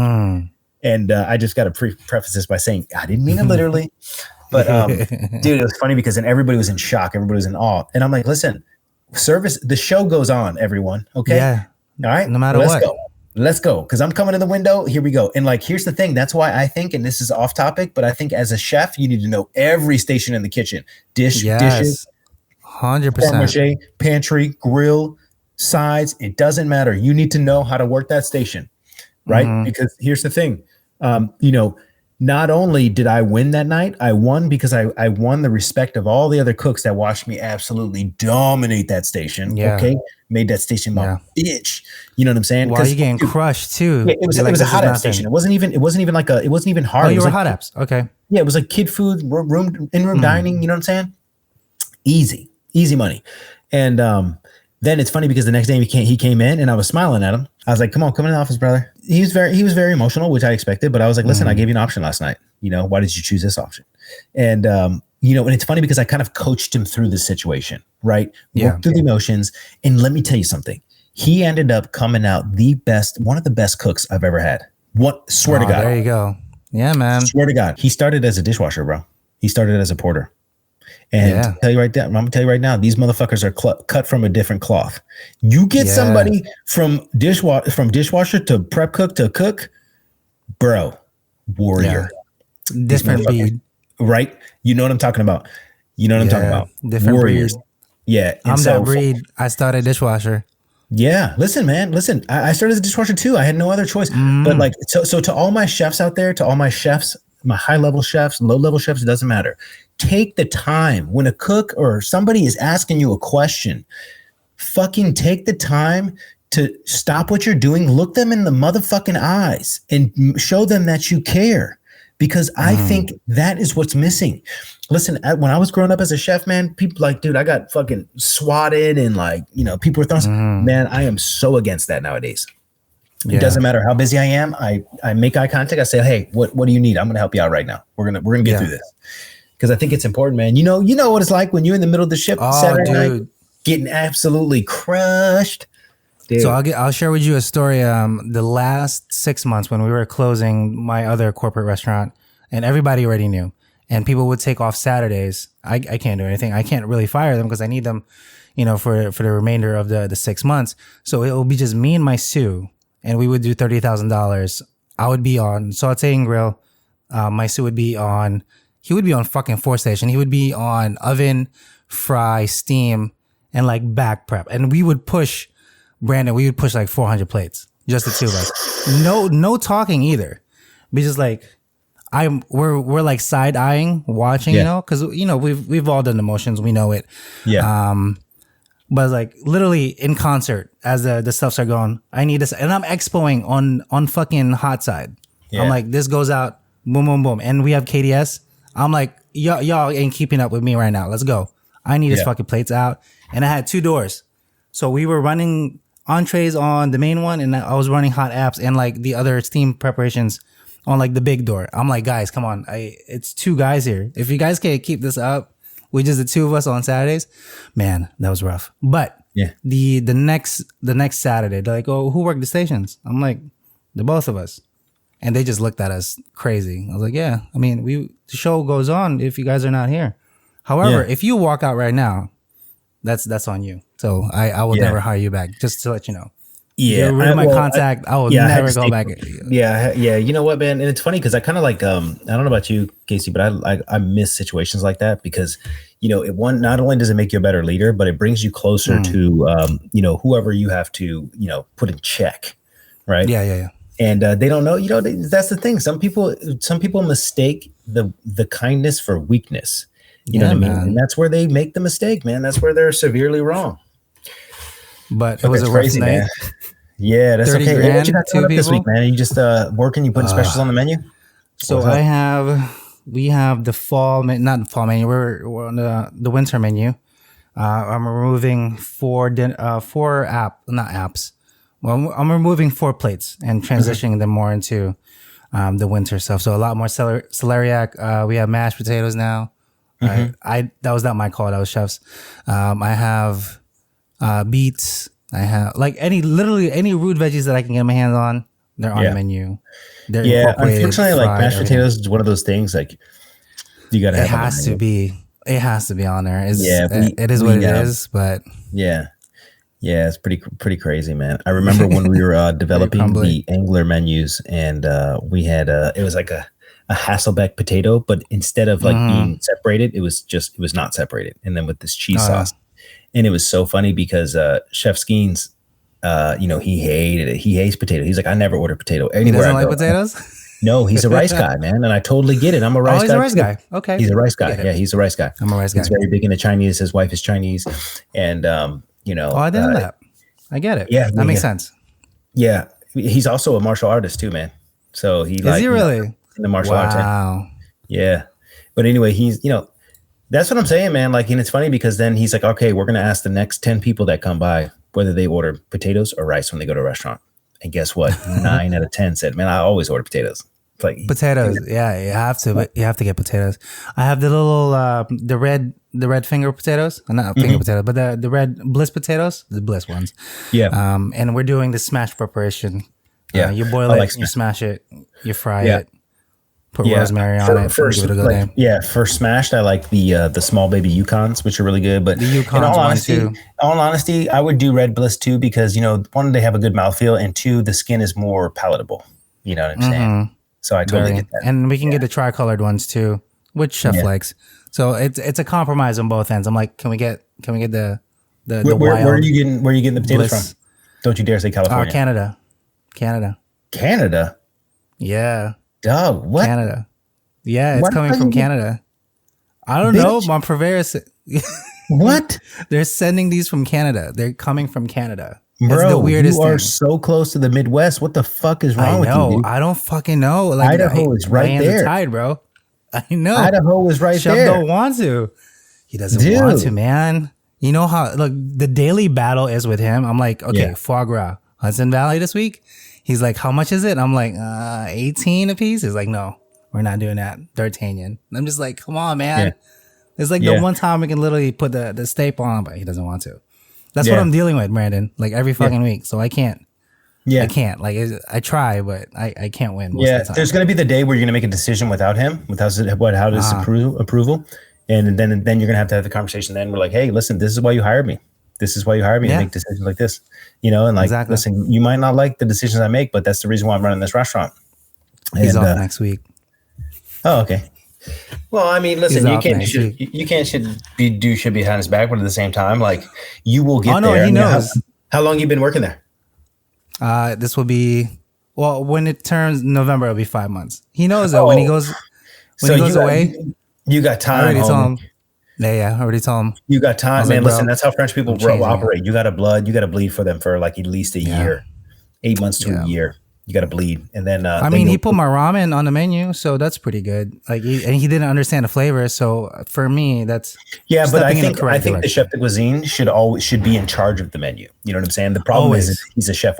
and I just got to preface this by saying, I didn't mean it literally. But dude, it was funny because then everybody was in shock. Everybody was in awe. And I'm like, listen, the show goes on, everyone. Okay. Yeah. All right. No matter what. Let's go. Because I'm coming in the window. Here we go. And like, here's the thing. That's why I think, and this is off topic, but I think as a chef, you need to know every station in the kitchen. Dishes. 100%. Pantry, grill, sides. It doesn't matter. You need to know how to work that station. Right. Because here's the thing. You know, not only did I win that night, I won because I won the respect of all the other cooks that watched me absolutely dominate that station. Yeah. Okay. Made that station my bitch. You know what I'm saying? While you're getting crushed too. Yeah, it was a hot app station. It wasn't even hard. Oh, you were like, hot apps. Okay. Yeah. It was like kid food, in-room dining. You know what I'm saying? Easy money. And, then it's funny because the next day he came in and I was smiling at him. I was like, come in the office, brother. He was very emotional, which I expected, but I was like, listen, I gave you an option last night. You know, why did you choose this option? And and it's funny because I kind of coached him through the situation, right? Yeah. Worked through the emotions. And let me tell you something. He ended up coming out one of the best cooks I've ever had. Swear to God. There you go. Yeah, man. Swear to God. He started as a dishwasher, bro. He started as a porter. And I'm gonna tell you right now, these motherfuckers are cut from a different cloth. You get somebody from dishwasher to prep cook to cook, bro, warrior. Yeah. Different breed. Right? You know what I'm talking about. Different warriors. breed. Yeah. I'm that breed. I started dishwasher. Yeah. Listen, man. Listen, I started as a dishwasher too. I had no other choice. But like, so to all my chefs out there, to all my chefs, my high level chefs, low level chefs, it doesn't matter. Take the time when a cook or somebody is asking you a question, fucking take the time to stop what you're doing, look them in the motherfucking eyes and show them that you care. Because I think that is what's missing. Listen, when I was growing up as a chef, man, people like, dude, I got fucking swatted and like, people were throwing, man, I am so against that nowadays. It doesn't matter how busy I am. I make eye contact. I say, hey, what do you need? I'm going to help you out right now. We're going to get through this. Because I think it's important, man. You know what it's like when you're in the middle of the ship Saturday night, getting absolutely crushed. Dude. So I'll share with you a story. The last 6 months when we were closing my other corporate restaurant, and everybody already knew, and people would take off Saturdays. I can't do anything. I can't really fire them because I need them, for the remainder of the 6 months. So it will be just me and my Sue, and we would do $30,000. I would be on saute and grill. My Sue would be on. He would be on fucking 4-station. He would be on oven, fry, steam, and like back prep. And we would push. Brandon, we would push like 400 plates, just the two of us. No talking either. We just like, we're like side eyeing, watching, because we've all done the motions, we know it. Yeah. But like literally in concert as the stuffs are going, I need this, and I'm expoing on fucking hot side. Yeah. I'm like, this goes out, boom, boom, boom, and we have KDS. I'm like, y'all ain't keeping up with me right now. Let's go. I need his fucking plates out, and I had 2 doors, so we were running entrees on the main one, and I was running hot apps and like the other steam preparations on like the big door. I'm like, guys, come on. It's 2 guys here. If you guys can't keep this up with just the 2 of us on Saturdays, man, that was rough. But the next Saturday, they're like, oh, who worked the stations? I'm like, the both of us. And they just looked at us crazy. I was like, yeah, I mean, the show goes on if you guys are not here. However, if you walk out right now, that's on you. So I will never hire you back, just to let you know. Yeah. Get rid of my contact. I will never go back. Yeah. You know what, man? And it's funny because I kind of like, I don't know about you, Casey, but I miss situations like that because, not only does it make you a better leader, but it brings you closer to, whoever you have to, put in check. Right. Yeah. And they don't know, that's the thing. Some people mistake the kindness for weakness. You know what I mean? And that's where they make the mistake, man. That's where they're severely wrong. But it was a crazy night. Man. Yeah, that's okay. Grand, what you got coming up this week, man? Are you just working? You putting specials on the menu? So we have the fall, not the fall menu. We're on the winter menu. I'm removing 4 apps. Well, I'm removing 4 plates and transitioning them more into the winter stuff. So a lot more celeriac. We have mashed potatoes now. That was not my call. That was chef's. I have beets. I have like literally any root veggies that I can get my hands on. They're on the menu. They're unfortunately, like mashed potatoes is one of those things. Like you gotta have. It has to be on there. It is what it is. But it's pretty crazy, man. I remember when we were developing the angler menus, and we had it was like a Hasselbeck potato, but instead of like being separated, it was not separated. And then with this cheese sauce, and it was so funny because Chef Skeens, he hated it. He hates potato. He's like, I never order potato anywhere. He doesn't like potatoes? No, he's a rice guy, man. And I totally get it. I'm a rice guy. He's a rice guy. Okay. He's a rice guy. Yeah, he's a rice guy. I'm a rice guy. He's very big into Chinese. His wife is Chinese. And, I didn't know that. I get it. Yeah. That makes sense. Yeah. He's also a martial artist too, man. So is he really? In the martial arts. Wow. Yeah. But anyway, he's, that's what I'm saying, man. Like, and it's funny because then he's like, okay, we're going to ask the next 10 people that come by whether they order potatoes or rice when they go to a restaurant. And guess what? 9 out of 10 said, man, I always order potatoes. Like Potatoes. Yeah, you have to. But you have to get potatoes. I have the little the red finger potatoes. Not finger potatoes, but the red bliss potatoes, the bliss ones. Yeah. And we're doing the smash preparation. Yeah. You boil I it, like you smash it, you fry Yeah. it, put rosemary on it, First, give it a go. like, for smashed, I like the small baby Yukons, which are really good. But The in Yukon's all one honesty, too. I would do Red Bliss too because one, they have a good mouthfeel, and two, the skin is more palatable. You know what I'm saying? So I totally get that. And we can get the tricolored ones too, which Chef likes. So it's a compromise on both ends. I'm like, can we get the Where wild are you getting the potatoes bliss? from? Don't you dare say California. Canada. Yeah. Dog, what? Canada. Yeah, it's What coming are from you- Canada. I don't Bitch. know. My purveyors, What? they're sending these from Canada. They're coming from Canada. It's Bro, the weirdest you are thing. so close to the Midwest. What the fuck is I wrong with know. you, dude? I don't fucking know. Like Idaho is my right hands are there. tied, bro. I know. Idaho is right Chef there. don't want to. He doesn't Dude. want to, man. You know how look the daily battle is with him. I'm like, okay, Yeah. foie gras, Hudson Valley this week. He's like, how much is it? I'm like, 18 a piece. He's like, no, we're not doing that. D'Artagnan. I'm just like, come on, man. Yeah. It's like Yeah. the one time we can literally put the staple on, but he doesn't want to. That's what Yeah. I'm dealing with, Brandon. Like every fucking week. So I can't. Yeah. I can't. Like I try, but I can't win most Yeah, of the time. there's going to be the day where you're going to make a decision without him, without his approval, and then you're going to have the conversation. Then we're like, hey, listen, this is why you hired me. This is why you hired me to make decisions like this, and like, Exactly. listen, you might not like the decisions I make, but that's the reason why I'm running this restaurant. He's And, off next week. Oh, okay. Well, I mean, listen, He's you off can't next should be behind his back, but at the same time, like you will get Oh, no, there. he I mean, knows. How long you been working there? This will be when it turns November, it'll be 5 months. He knows that when he goes away. You got I time. already told homie. him. Yeah, I already told him. You got time, was man. like, bro, Listen, that's how French people I'm changing operate. You got to bleed for them for like at least a year, 8 months to a year. You got to bleed, and then I mean, he put my ramen on the menu, so that's pretty good. Like, he didn't understand the flavor, so for me, that's but I stepping in the think correct the direction. chef de cuisine should be in charge of the menu. You know what I'm saying? The problem is he's a chef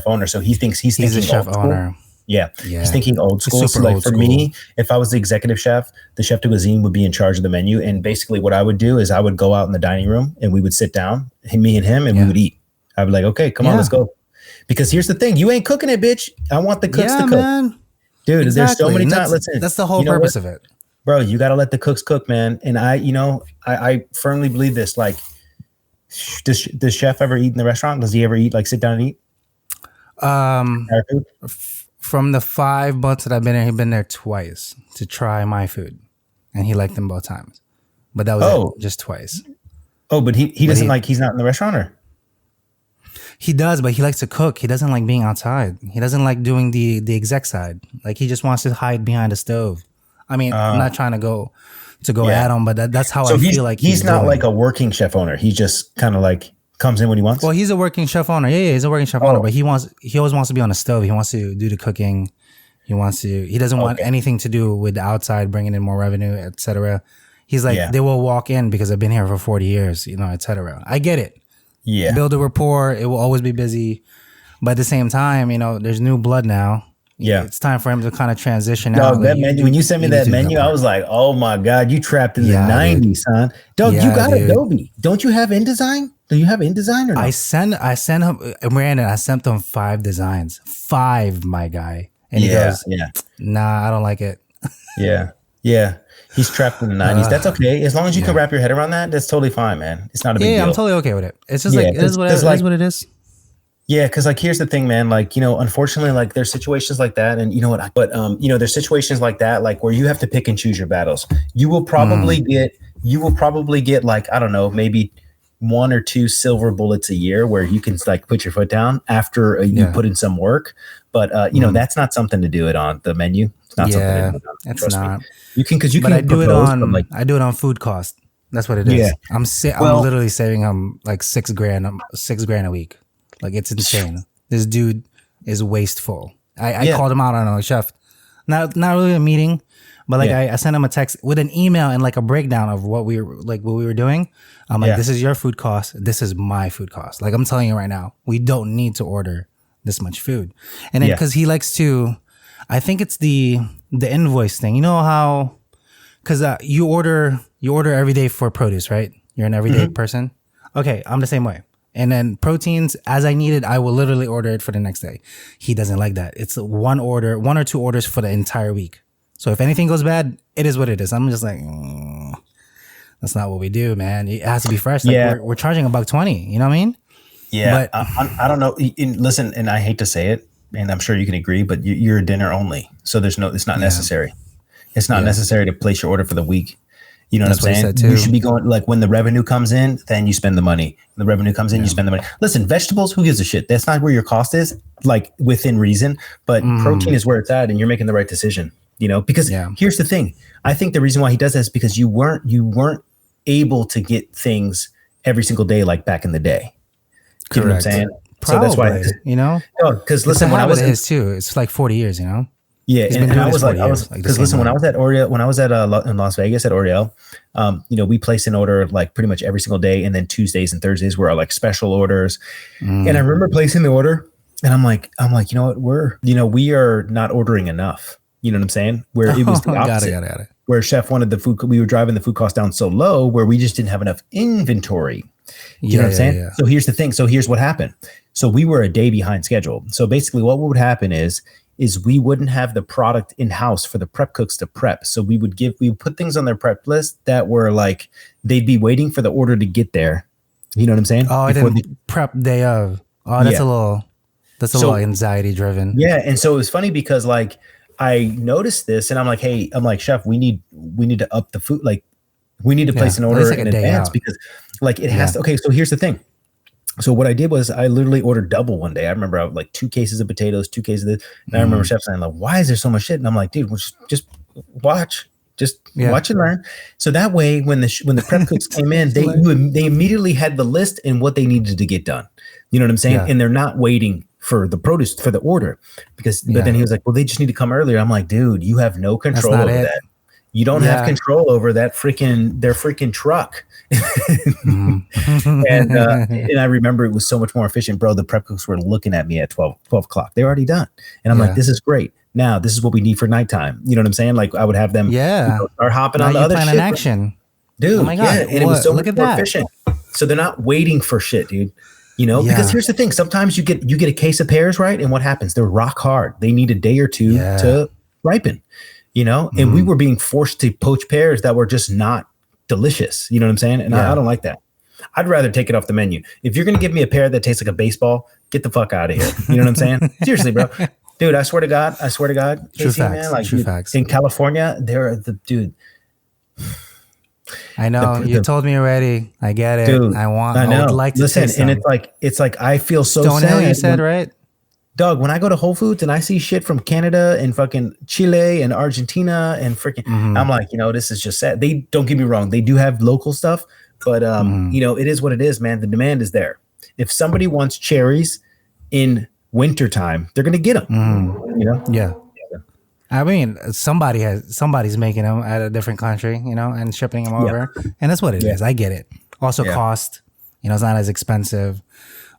owner, so he thinks he's He's a thinking chef old school. owner. Yeah, Yeah. he's thinking old school. super So like old for school. me, if I was the executive chef, the chef de cuisine would be in charge of the menu. And basically what I would do is I would go out in the dining room and we would sit down, me and him, and we would eat. I'd be like, okay, come on, let's go. Because here's the thing, you ain't cooking it, bitch. I want the cooks to cook. Man. Dude, there's so Exactly. many And times. Listen, that's the whole you know purpose what? of it. Bro, you got to let the cooks cook, man. And I firmly believe this. Like, does chef ever eat in the restaurant? Does he ever eat, like sit down and eat? Our food? From the 5 months that I've been there, he's been there twice to try my food, and he liked them both times. But that was it, just twice. Oh, but he doesn't like, he's not in the restaurant, or? He does, but he likes to cook. He doesn't like being outside. He doesn't like doing the exec side. Like, he just wants to hide behind a stove. I mean, I'm not trying to go at him, but that's how I feel like he's not doing. like a working chef owner. He just kind of like comes in when he wants. Well, he's a working chef owner. Yeah, he's a working chef owner, but he always wants to be on the stove. He wants to do the cooking. He doesn't want anything to do with the outside, bringing in more revenue, etc. He's like, they will walk in because I've been here for 40 years, etc. I get it. Yeah. Build a rapport. It will always be busy. But at the same time, there's new blood now. Yeah. It's time for him to kind of transition Dog, out. that menu, when you sent me that menu, I was like, oh my God, you trapped in the 90s, son. Dog, you got Adobe. Don't you have InDesign? Do you have InDesign or not? I sent him, Brandon, I sent him 5 designs. 5, my guy. And he goes, nah, I don't like it. Yeah. He's trapped in the 90s. That's okay. As long as you can wrap your head around that, that's totally fine, man. It's not a big deal. Yeah, I'm totally okay with it. It's just like, it is what it is. Yeah, because like here's the thing, man. Like, unfortunately, like there's situations like that, and there's situations like that, like where you have to pick and choose your battles. You will probably get like, I don't know, maybe 1 or 2 silver bullets a year where you can like put your foot down after you put in some work. But that's not something to do it on the menu. It's not something to do it on. It's not. Me. You can But I do it on I do it on food cost. That's what it is. Yeah. I'm literally saving him like $6,000 a week. Like, it's insane. This dude is wasteful. I called him out on a chef. Not really a meeting, but like I sent him a text with an email and like a breakdown of what we were doing. I'm like, this is your food cost. This is my food cost. Like, I'm telling you right now, we don't need to order this much food. And then because he likes to, I think it's the invoice thing. You know how, because you order every day for produce, right? You're an everyday person. Okay, I'm the same way. And then proteins, as I need it, I will literally order it for the next day. He doesn't like that. It's one or two orders for the entire week. So if anything goes bad, it is what it is. I'm just like, that's not what we do, man. It has to be fresh. Like we're charging $1.20. You know what I mean? Yeah, But I don't know. Listen, and I hate to say it, and I'm sure you can agree, but you're dinner only, so it's not necessary. It's not necessary to place your order for the week. You know That's what I'm saying? what he said too. You should be going like when the revenue comes in, then you spend the money. When the revenue comes in, you spend the money. Listen, vegetables, who gives a shit? That's not where your cost is, like within reason. But protein is where it's at, and you're making the right decision. You know, because here's the thing. I think the reason why he does that is because you weren't able to get things every single day like back in the day. You know what I'm saying? Probably, so that's why, you know. Because listen, when I was his too, it's like 40 years, you know. Yeah, and I was like, because listen, way. when I was at Oriel, when I was at in Las Vegas at Oriel, you know, we placed an order like pretty much every single day, and then Tuesdays and Thursdays were like special orders. And I remember placing the order, and I'm like, you know what, we are not ordering enough. You know what I'm saying? Where it was the opposite. Got it. Where chef wanted the food, we were driving the food cost down so low, where we just didn't have enough inventory. You know what I'm saying? Yeah. So here's the thing. So here's what happened. So we were a day behind schedule. So basically, what would happen is we wouldn't have the product in house for the prep cooks to prep. So we would put things on their prep list that were like, they'd be waiting for the order to get there. You know what I'm saying? Oh, I didn't prep day of. Oh, that's a little anxiety driven. Yeah. And so it was funny because like I noticed this and I'm like, hey, chef, we need to up the food. Like we need to place an order in advance because like it has to. Okay. So here's the thing. So what I did was I literally ordered double one day. I remember I had like 2 cases of potatoes, 2 cases of this. And I remember chef saying like, why is there so much shit? And I'm like, dude, just watch, watch and learn. So that way, when the prep cooks came in, they immediately had the list and what they needed to get done. You know what I'm saying? Yeah. And they're not waiting for the produce for the order but then he was like, well, they just need to come earlier. I'm like, dude, you have no control over that. You don't have control over that their freaking truck. And I remember it was so much more efficient, bro. The prep cooks were looking at me at 12 o'clock. They're already done. And I'm like, this is great. Now this is what we need for nighttime. You know what I'm saying? Like I would have them start hopping on the other shit. Action. Dude, oh my God. And it was so much more efficient. So they're not waiting for shit, dude. You know, because here's the thing. Sometimes you get a case of pears, right? And what happens? They're rock hard. They need a day or two to ripen. You know, and we were being forced to poach pears that were just not delicious. You know what I'm saying? And I don't like that. I'd rather take it off the menu. If you're going to give me a pear that tastes like a baseball, get the fuck out of here. You know what I'm saying? Seriously, bro. Dude, I swear to God. True facts. Man, like, true facts. In California, dude. I know. You told me already. I get it. Dude, I would like to listen. And it's like I feel so Stone sad. Hill, you said, right? Dog, when I go to Whole Foods and I see shit from Canada and fucking Chile and Argentina and freaking, I'm like, this is just sad. They don't get me wrong. They do have local stuff, but it is what it is, man. The demand is there. If somebody wants cherries in wintertime, they're going to get them, Yeah. I mean, somebody's making them at a different country, and shipping them over. And that's what it is. I get it. Also cost, it's not as expensive,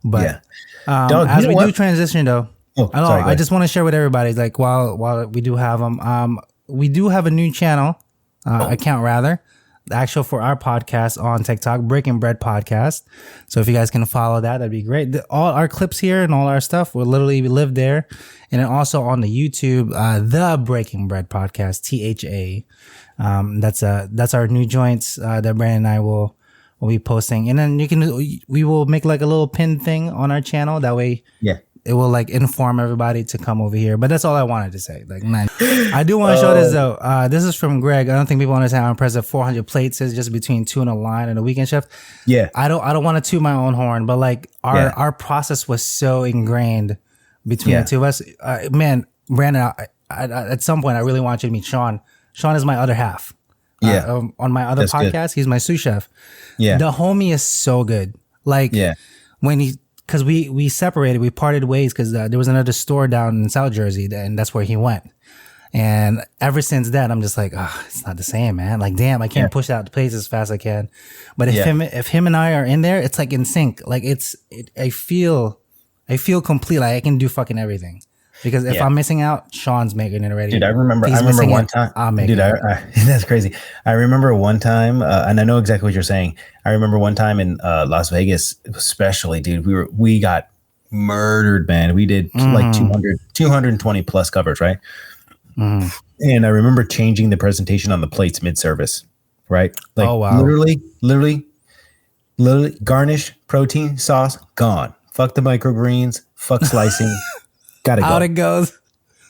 but Dog, as we do transition though, I just want to share with everybody, like while we do have them, we do have a new channel, account rather, actual for our podcast on TikTok, Breaking Bread Podcast. So if you guys can follow that, that'd be great. All our clips here and all our stuff will literally live there. And then also on the YouTube, the Breaking Bread Podcast, THA. That's our new joints that Brandon and I will be posting. And then we will make like a little pin thing on our channel. That way it will like inform everybody to come over here. But that's all I wanted to say. Like, man, I do want to show this though. This is from Greg. I don't think people understand how impressive 400 plates is just between tuna line and a weekend chef. Yeah. I don't want to toot my own horn, but like our process was so ingrained between the two of us. Man, Brandon, at some point I really want you to meet Sean. Sean is my other half. On my other podcast, he's my sous chef. Yeah. The homie is so good. Like when because we separated, we parted ways because there was another store down in South Jersey and that's where he went. And ever since then, I'm just like, it's not the same, man. Like, damn, I can't push out the plates as fast as I can. But if him and I are in there, it's like in sync. Like I feel complete. Like I can do fucking everything. Because if Yeah. I'm missing out, Sean's making it already. Dude, I remember If he's missing one it, time. I'll make Dude, it. that's crazy. I remember one time, and I know exactly what you're saying. I remember one time in Las Vegas, especially, dude. We got murdered, man. We did like 220 plus covers, right? And I remember changing the presentation on the plates mid-service, right? Like Oh, wow. literally garnish, protein, sauce, gone. Fuck the microgreens, fuck slicing. Gotta Out go. it goes.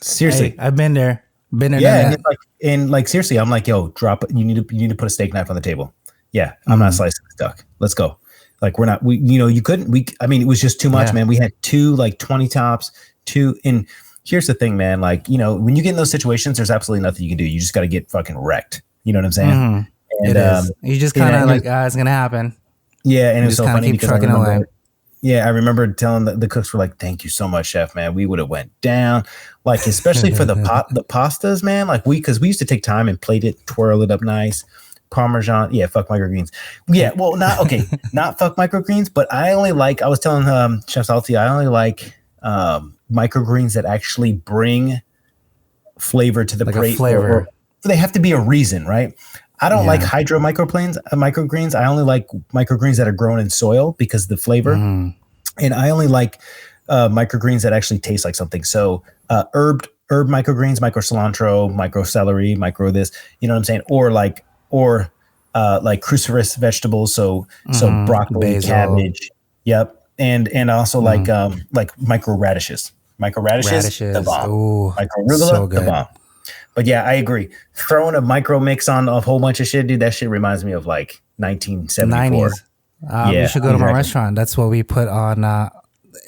Seriously. Hey, I've been there. Been there. Yeah, done and, that. like seriously, I'm like, yo, drop it. You need to put a steak knife on the table. Yeah, I'm not slicing this duck. Let's go. Like you couldn't. I mean, it was just too much, Yeah. man. We had 2 like 20 tops, 2. And here's the thing, man. Like, when you get in those situations, there's absolutely nothing you can do. You just got to get fucking wrecked. You know what I'm saying? And, It is. You just kind of like, it's gonna happen. yeah, and it You was just so kind of funny keep because I trucking remember. away. Yeah, I remember telling the cooks were like, "Thank you so much, chef, man. We would have went down, like especially for the pastas, man. Like because we used to take time and plate it, twirl it up nice, Parmesan. Yeah, fuck microgreens. Yeah, well, not fuck microgreens, but I was telling Chef Salty, I only like microgreens that actually bring flavor to the Like a plate. flavor. Or they have to be a reason, right? I don't like hydro microgreens. I only like microgreens that are grown in soil because of the flavor. And I only like microgreens that actually taste like something. So herb microgreens, micro cilantro, micro celery, micro this, you know what I'm saying? Or like cruciferous vegetables. So broccoli, Basil. cabbage. Yep. And also like micro radishes. Radishes, the bomb. Ooh, Micro arugula, so the good. bomb. But yeah, I agree. Throwing a micro mix on a whole bunch of shit, dude, that shit reminds me of like 1974. 90s. You should go to my restaurant. That's what we put on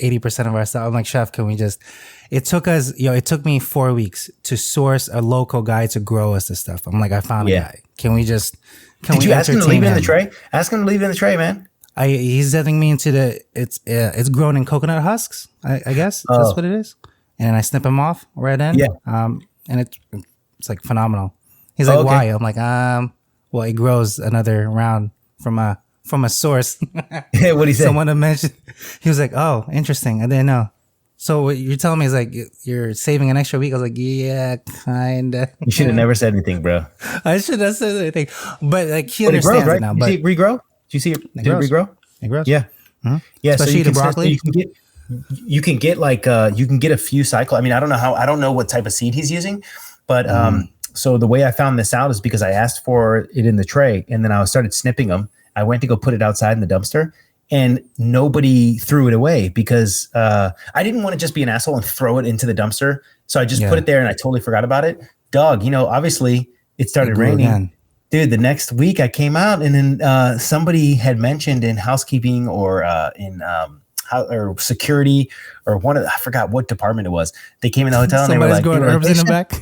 80% of our stuff. I'm like, chef, can we just? It took me 4 weeks to source a local guy to grow us this stuff. I'm like, I found a guy. Can we just? Did you ask him to leave it in the tray? Ask him to leave it in the tray, man. He's sending me into it's grown in coconut husks. I guess that's what it is. And I snip him off right then. Yeah. And it's like phenomenal. He's like, why? I'm like, well, it grows another round from a source. Yeah, what'd he say? Someone to mention. He was like, oh, interesting. I didn't know. So what you're telling me is like you're saving an extra week. I was like, yeah, kinda. You should have never said anything, bro. I should have said anything, but like he But it understands grows, right? it now. You But see it regrow? Do you see it? Did it grows. regrow? it grows. Yeah. Yeah. Especially the broccoli. You can get a few cycles. I mean, I don't know what type of seed he's using, but so the way I found this out is because I asked for it in the tray and then I started snipping them. I went to go put it outside in the dumpster and nobody threw it away because I didn't want to just be an asshole and throw it into the dumpster. So I just put it there and I totally forgot about it. Dog, obviously it started raining. Again. Dude, the next week I came out and then somebody had mentioned in housekeeping or or security or I forgot what department it was. They came in the hotel and they were like, growing herbs in the back.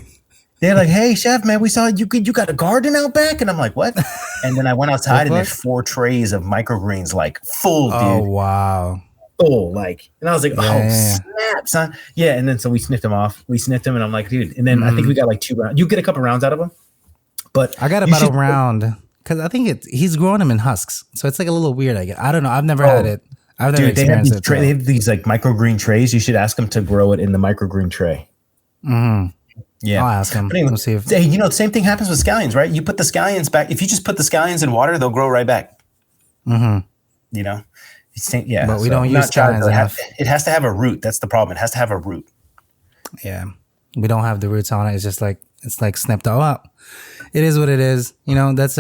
They're like, hey chef, man, we saw you got a garden out back. And I'm like, what? And then I went outside and there's 4 trays of microgreens, like full, dude. Oh, wow. Full, like, and I was like, snap, son. Yeah. And then so we sniffed them off. We sniffed them and I'm like, dude. And then I think we got like 2 rounds. You get a couple rounds out of them. But I got about a round because I think he's growing them in husks. So it's like a little weird. I don't know. I've never had it. I've never experienced it. They have these like microgreen trays. You should ask them to grow it in the microgreen tray. Yeah. I'll ask him. Anyway, we'll see if the same thing happens with scallions, right? You put the scallions back. If you just put the scallions in water, they'll grow right back. Yeah. But we don't use scallions enough. It has to have a root. That's the problem. It has to have a root. Yeah. We don't have the roots on it. It's just like snipped all up. It is what it is. That's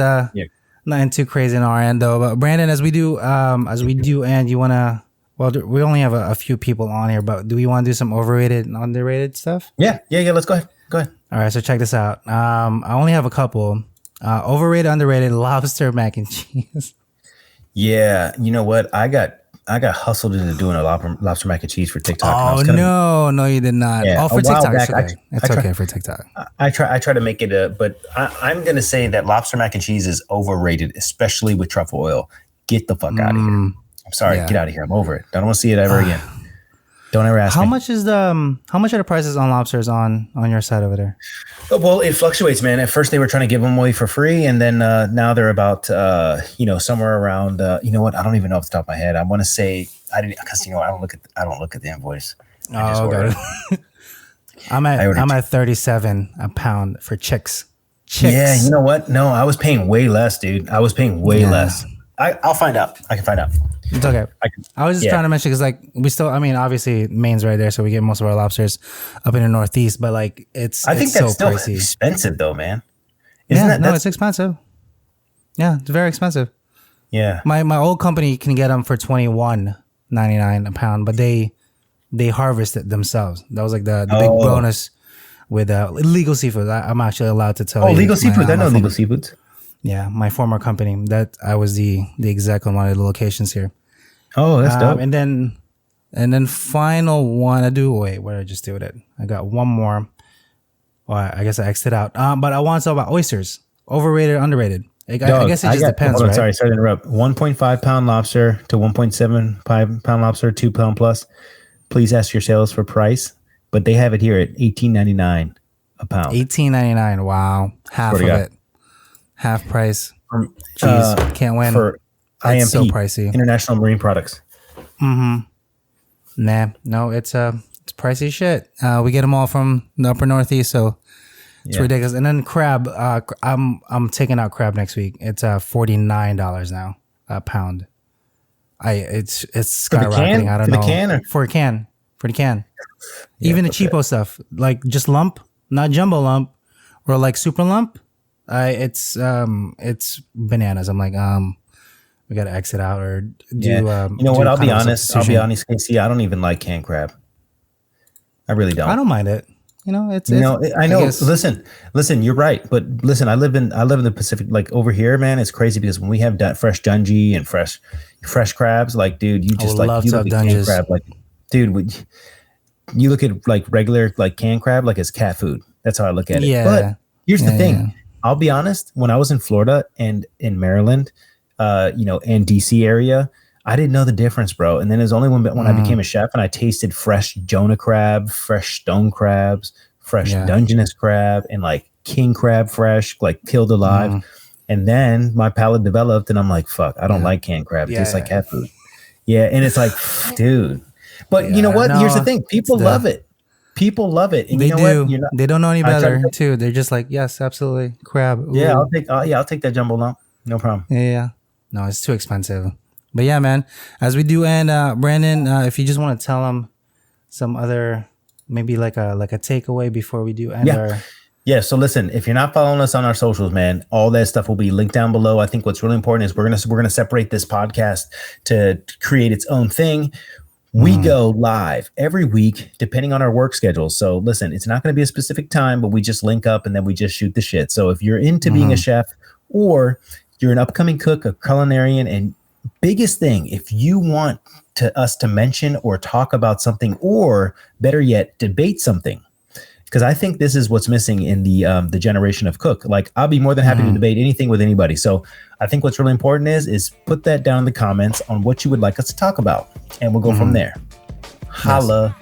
nothing too crazy in our end though. But Brandon, as we do, and you wanna. Well, we only have a few people on here, but do we want to do some overrated and underrated stuff? Yeah. Let's go ahead. All right, so check this out. I only have a couple. Overrated, underrated, lobster mac and cheese. Yeah, you know what? I got hustled into doing a lobster mac and cheese for TikTok. Oh no, you did not. Yeah, for TikTok, back, it's okay for TikTok. I try to make it but I'm gonna say that lobster mac and cheese is overrated, especially with truffle oil. Get the fuck out of here. I'm sorry, get out of here. I'm over it. I don't want to see it ever again. Don't ever ask me. How much are the prices on lobsters on your side over there? Well, it fluctuates, man. At first they were trying to give them away for free, and then now they're about somewhere around you know what? I don't even know off the top of my head. I want to say I don't look at the invoice. Oh, okay. I'm at 37 a pound for chicks. Yeah, you know what? No, I was paying way less, dude. I was paying way less. I'll find out. I can find out. It's okay. I was just trying to mention because like we still, I mean, obviously Maine's right there, so we get most of our lobsters up in the Northeast. But like I think that's so still pricey. expensive though, man. It's expensive. Yeah, it's very expensive. Yeah, my old company can get them for $21.99 a pound, but they harvest it themselves. That was like the big bonus with legal seafood. I'm actually allowed to tell you. Oh, legal seafood. I know legal seafoods. Yeah, my former company that I was the exec on one of the locations here. Oh, that's dope. And then final one. Wait, what did I just do with it? I got one more. Well, I guess I exited out. But I want to talk about oysters. Overrated, underrated. I guess it just depends, right? Sorry to interrupt. 1.5 pound lobster to 1.75 pound lobster, 2 pound plus. Please ask your sales for price, but they have it here at $18.99 a pound. $18.99. Wow, half of it, half price. Jeez, can't win. For It's IMP, so pricey. International Marine Products. Nah, no, it's pricey shit. We get them all from the upper Northeast, so it's ridiculous. And then crab, I'm taking out crab next week. It's $49 now a pound. It's skyrocketing. I don't know for a can. Even the cheapo stuff, like just lump, not jumbo lump, or like super lump. It's bananas. I'm like, we gotta exit out or do. You know what? I'll be honest, Casey. I don't even like canned crab. I really don't. I don't mind it. I know. I know. Listen. You're right, but listen. I live in the Pacific. Like over here, man, it's crazy because when we have fresh dungy and fresh crabs, like, dude, you just like you look at canned crab, like, dude, you look at like regular like canned crab like it's cat food. That's how I look at it. Yeah. But here's the thing. Yeah. I'll be honest. When I was in Florida and in Maryland, and DC area, I didn't know the difference, bro. And then it was only when I became a chef and I tasted fresh Jonah crab, fresh stone crabs, fresh Dungeness crab, and like king crab fresh, like killed alive. And then my palate developed and I'm like, fuck, I don't like canned crab. It tastes like cat food. Yeah. And it's like, dude. But you know what? Here's the thing. People love it. People love it. And they you know do. They don't know any better too. They're just like, yes, absolutely. Crab. Ooh. Yeah, I'll take that jumbo lump. No problem. Yeah. No, it's too expensive. But yeah, man, as we do end, Brandon, if you just want to tell them some other, maybe like a takeaway before we do end Yeah. So listen, if you're not following us on our socials, man, all that stuff will be linked down below. I think what's really important is we're gonna separate this podcast to create its own thing. We go live every week, depending on our work schedule. So listen, it's not going to be a specific time, but we just link up and then we just shoot the shit. So if you're into being a chef or you're an upcoming cook, a culinarian, and biggest thing, if you want us to mention or talk about something, or better yet, debate something, because I think this is what's missing in the generation of cook. Like, I'll be more than happy to debate anything with anybody. So I think what's really important is put that down in the comments on what you would like us to talk about, and we'll go from there. Holla.